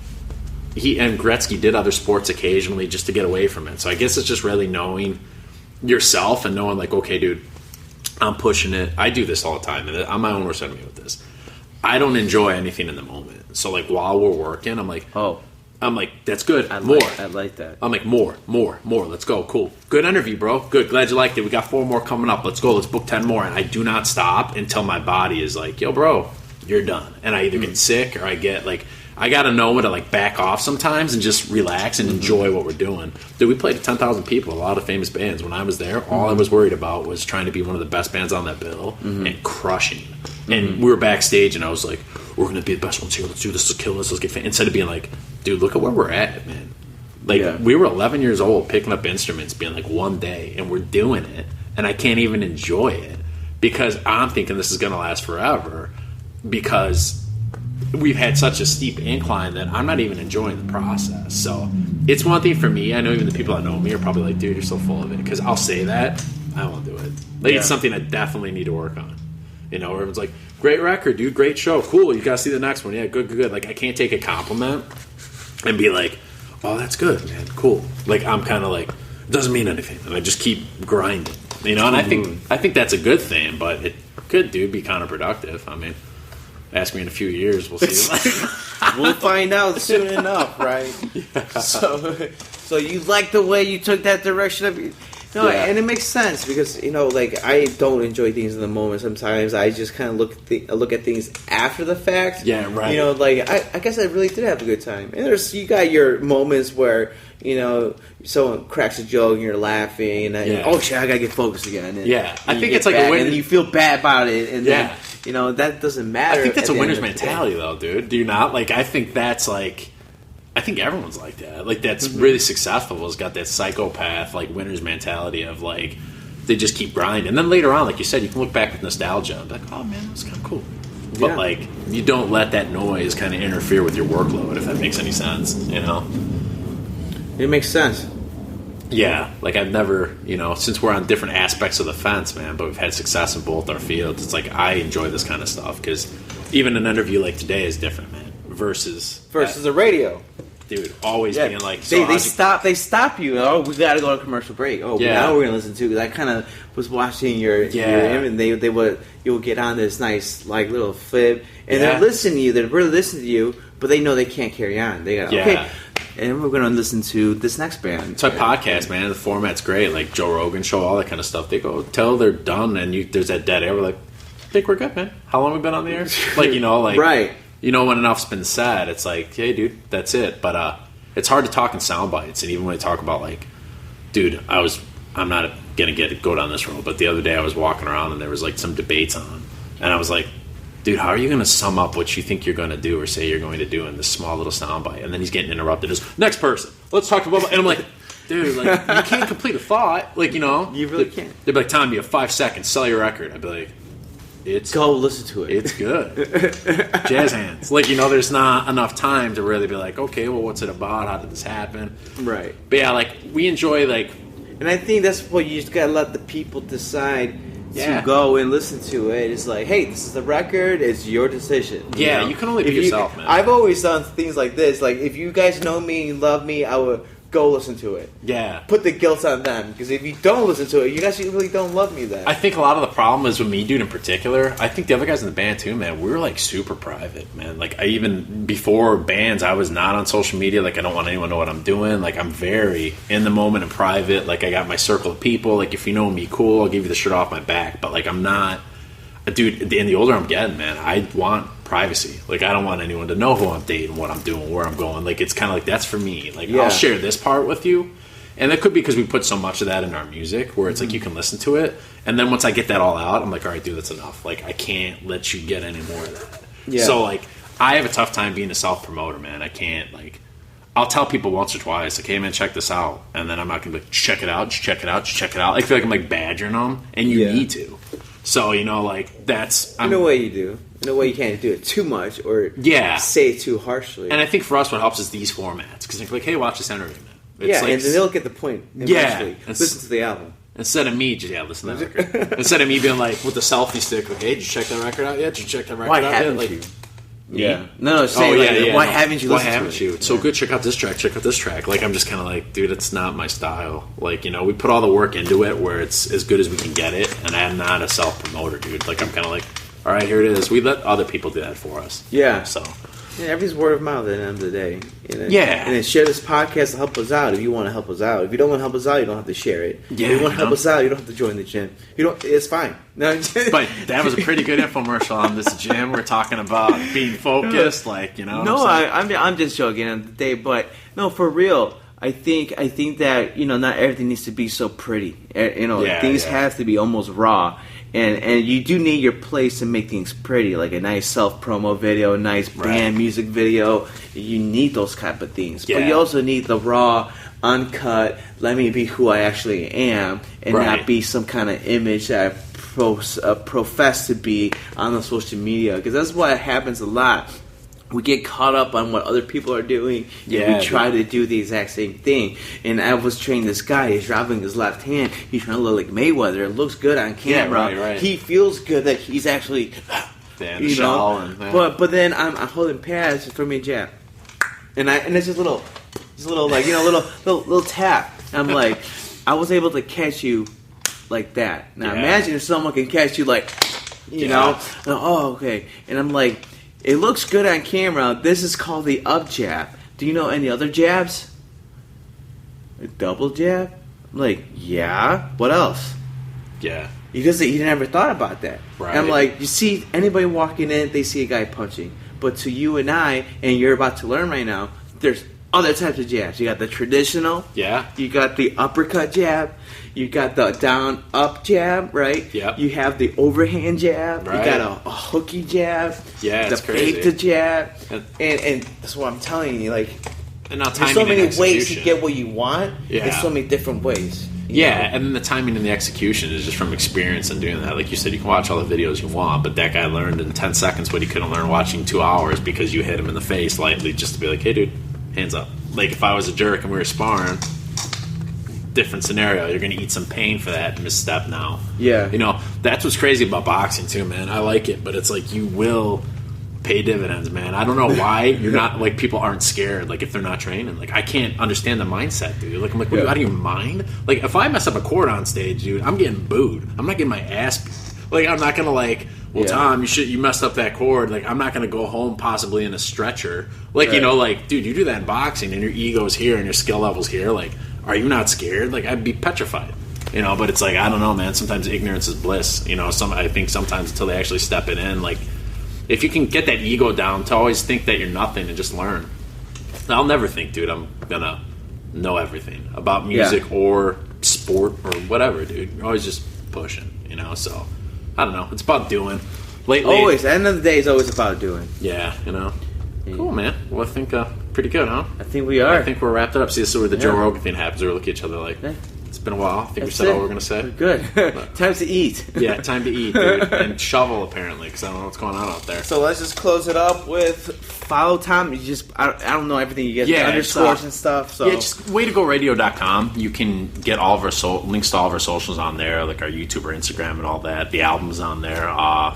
and Gretzky did other sports occasionally just to get away from it. So I guess it's just really knowing yourself and knowing, like, okay, dude, I'm pushing it. I do this all the time, and I'm my own worst enemy with this. I don't enjoy anything in the moment. So, like, while we're working, I'm like, that's good. I more. I like that. I'm like, more. Let's go. Cool. Good interview, bro. Good. Glad you liked it. We got 4 more coming up. Let's go. Let's book 10 more. And I do not stop until my body is like, yo, bro, you're done. And I either get sick or I get, like, I got to know when to, like, back off sometimes and just relax and enjoy what we're doing. Dude, we played to 10,000 people, a lot of famous bands. When I was there, all I was worried about was trying to be one of the best bands on that bill and crushing. And we were backstage, and I was like, we're going to be the best ones here. Let's do this. Let's kill this. Let's get famous. Instead of being like, dude, look at where we're at, man. Like, we were 11 years old picking up instruments, being like, one day, and we're doing it, and I can't even enjoy it because I'm thinking this is going to last forever because we've had such a steep incline that I'm not even enjoying the process. So it's one thing for me. I know even the people that know me are probably like, dude, you're so full of it, because I'll say that. I won't do it. Like, it's something I definitely need to work on. You know, everyone's like, great record, dude, great show, cool, you gotta see the next one. Yeah, good. Like, I can't take a compliment and be like, oh, that's good, man, cool. Like, I'm kind of like, it doesn't mean anything, and I just keep grinding. You know, and I think that's a good thing, but it could, dude, be counterproductive. I mean, ask me in a few years, we'll see. We'll find out soon enough, right? Yeah. So you like the way you took that direction of and it makes sense because, you know, like, I don't enjoy things in the moment. Sometimes I just kind of look at things after the fact. Yeah, right. You know, like, I guess I really did have a good time. And you got your moments where, you know, someone cracks a joke and you're laughing and oh shit, I gotta get focused again. And, I think it's like a win, and you feel bad about it, and then, you know, that doesn't matter. I think that's a winner's mentality, though, dude. Do you not? Like, I think that's like, I think everyone's like that. Like, that's really successful has got that psychopath, like, winner's mentality of, like, they just keep grinding. And then later on, like you said, you can look back with nostalgia and be like, oh man, that was kind of cool. But like, you don't let that noise kind of interfere with your workload, if that makes any sense, you know? It makes sense. Yeah, like I've never, since we're on different aspects of the fence, man, but we've had success in both our fields, it's like I enjoy this kind of stuff because even an interview like today is different, man, versus the radio. Dude, always being like... So they stop you. Oh, we got to go to commercial break. Oh, now we're going to listen to... Because I kind of was watching your and you would get on this nice like little flip, and they're listening to you. They're really listening to you, but they know they can't carry on. They got okay. And we're going to listen to this next band. It's a podcast, man. The format's great. Like Joe Rogan show, all that kind of stuff. They go till they're done, and there's that dead air. We're like, I think we're good, man. How long have we been on the air? Like, right. When enough's been said, it's like, hey, dude, that's it. But it's hard to talk in sound bites. And even when I talk about, like, dude, I'm not going to go down this road. But the other day I was walking around, and there was, like, some debates on. And I was like, dude, how are you going to sum up what you think you're going to do or say you're going to do in this small little soundbite? And then he's getting interrupted. Next person. Let's talk about... And I'm like, dude, like, you can't complete a thought. Like, You really can't. They'd be like, Tom, you have 5 seconds. Sell your record. I'd be like, go listen to it. It's good. Jazz hands. Like, there's not enough time to really be like, okay, well, what's it about? How did this happen? Right. But yeah, like, we enjoy, like... And I think that's what you just got to let the people decide... to go and listen to it. It's like, hey, this is the record. It's your decision. Yeah, you can only be yourself, man. I've always done things like this. Like, if you guys know me and love me, I would go listen to it. Yeah. Put the guilt on them. Because if you don't listen to it, you guys really don't love me then. I think a lot of the problem is with me, dude, in particular. I think the other guys in the band, too, man, we were, like, super private, man. Like, before bands, I was not on social media. Like, I don't want anyone to know what I'm doing. Like, I'm very in the moment and private. Like, I got my circle of people. Like, if you know me, cool, I'll give you the shirt off my back. But, like, I'm not... Dude, and the older I'm getting, man, I want privacy. Like, I don't want anyone to know who I'm dating, what I'm doing, where I'm going. Like, it's kind of like, that's for me. Like, I'll share this part with you. And that could be because we put so much of that in our music where it's like you can listen to it. And then once I get that all out, I'm like, all right, dude, that's enough. Like, I can't let you get any more of that. Yeah. So, like, I have a tough time being a self-promoter, man. I can't, like... I'll tell people once or twice, like, hey, man, check this out. And then I'm not going to be like, check it out, just check it out, just check it out. I feel like I'm, like, badgering them. And you need to. So, like, that's... In a way you do. In a way you can't do it too much or say it too harshly. And I think for us what helps is these formats. Because if you're like, hey, watch this interview, man. It's like, and then they'll get the point eventually. Listen to the album. Instead of me, listen to that record. Instead of me being like, with the selfie stick, like, hey, did you check that record out yet? Did you check that record out yet? Like, yeah. No, say why haven't you listened to it? Why haven't you? It's so good, check out this track. Like, I'm just kind of like, dude, it's not my style. Like, we put all the work into it where it's as good as we can get it, and I'm not a self-promoter, dude. Like, I'm kind of like, all right, here it is. We let other people do that for us. Yeah. So... Yeah, everything's word of mouth at the end of the day. And then share this podcast to help us out if you want to help us out. If you don't want to help us out, you don't have to share it. Yeah, if you want to help us out, you don't have to join the gym. It's fine. No, but that was a pretty good infomercial on this gym. We're talking about being focused, like, No, I'm just joking on the day, but no, for real. I think that not everything needs to be so pretty. Things have to be almost raw. And you do need your place to make things pretty, like a nice self-promo video, a nice band music video. You need those type of things. Yeah. But you also need the raw, uncut, let me be who I actually am, and not be some kind of image that I profess to be on the social media. Because that's what happens a lot. We get caught up on what other people are doing, and we try to do the exact same thing. And I was training this guy. He's driving his left hand. He's trying to look like Mayweather. It looks good on camera. Yeah, right. He feels good that he's actually, But then I'm holding pads for me jab, and it's just little like little tap. I'm like, I was able to catch you like that. Now imagine if someone can catch you like, oh okay, and I'm like. It looks good on camera. This is called the up jab. Do you know any other jabs? A double jab? I'm like, yeah. What else? Yeah. Because he never thought about that. Right. And I'm like, you see anybody walking in, they see a guy punching. But to you and I, and you're about to learn right now, there's other types of jabs. You got the traditional. Yeah. You got the uppercut jab. You got the down up jab, right? Yep. You have the overhand jab. Right. You got a hooky jab. Yeah, the crazy. fake jab. And that's what I'm telling you. Like, and now there's so many ways to get what you want. Yeah. There's so many different ways. Yeah, and then the timing and the execution is just from experience and doing that. Like you said, you can watch all the videos you want, but that guy learned in 10 seconds what he couldn't learn watching 2 hours because you hit him in the face lightly just to be like, hey, dude, hands up. Like, if I was a jerk and we were sparring, different scenario. You're going to eat some pain for that misstep now. Yeah. You know, that's what's crazy about boxing, too, man. I like it, but it's like you will pay dividends, man. I don't know why you're not, like, people aren't scared, like, if they're not training. Like, I can't understand the mindset, dude. Like, I'm like, what, out of your mind? Like, if I mess up a cord on stage, dude, I'm getting booed. I'm not getting my ass beat. Like, I'm not going to, like, well, Tom, you messed up that cord. Like, I'm not going to go home possibly in a stretcher. Like, you know, like, dude, you do that in boxing and your ego's here and your skill level's here. Like, are you not scared? Like, I'd be petrified. You know, but it's like, I don't know, man. Sometimes ignorance is bliss. You know, I think sometimes until they actually step it in, like, if you can get that ego down to always think that you're nothing and just learn. I'll never think, dude, I'm going to know everything about music or sport or whatever, dude. You're always just pushing, you know, so I don't know. It's about doing. Lately, always. At the end of the day, it's always about doing. Yeah, you know. Yeah. Cool, man. Well, I think pretty good, huh? I think we are. I think we're wrapped it up. See, this is where the Joe Rogan thing happens. We look at each other like, it's been a while. I think we said all we're going to say. We're good. Time to eat. Yeah, time to eat, dude. And shovel, apparently, because I don't know what's going on out there. So let's just close it up with follow Tom. You just, I don't know everything. You get underscores and stuff. So. Yeah, just waytogoradio.com. You can get all of our links to all of our socials on there, like our YouTube or Instagram and all that. The album's on there.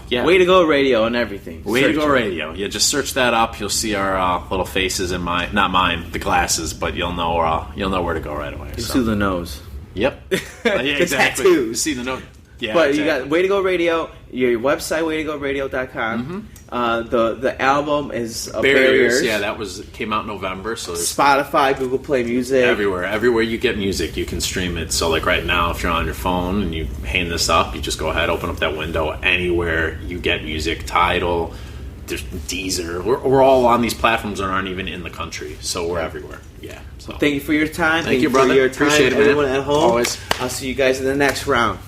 Yeah. Way to Go Radio and everything. Way to Go Radio. Yeah, just search that up. You'll see our little faces in not mine, the glasses, but you'll know where to go right away. You see the nose. Yep. Yeah, exactly. Tattoos. You see the note. Yeah, but you got Way to Go Radio, your website, waytogoradio.com. The album is Barriers. Yeah, that came out in November. So there's Spotify, Google Play Music. Everywhere you get music, you can stream it. So like right now, if you're on your phone and you hang this up, you just go ahead, open up that window. Anywhere you get music, Tidal, there's Deezer. We're all on these platforms that aren't even in the country. So we're everywhere. Yeah. So thank you for your time. Thank you, brother. For your time, appreciate it, everyone man. at home. Always. I'll see you guys in the next round.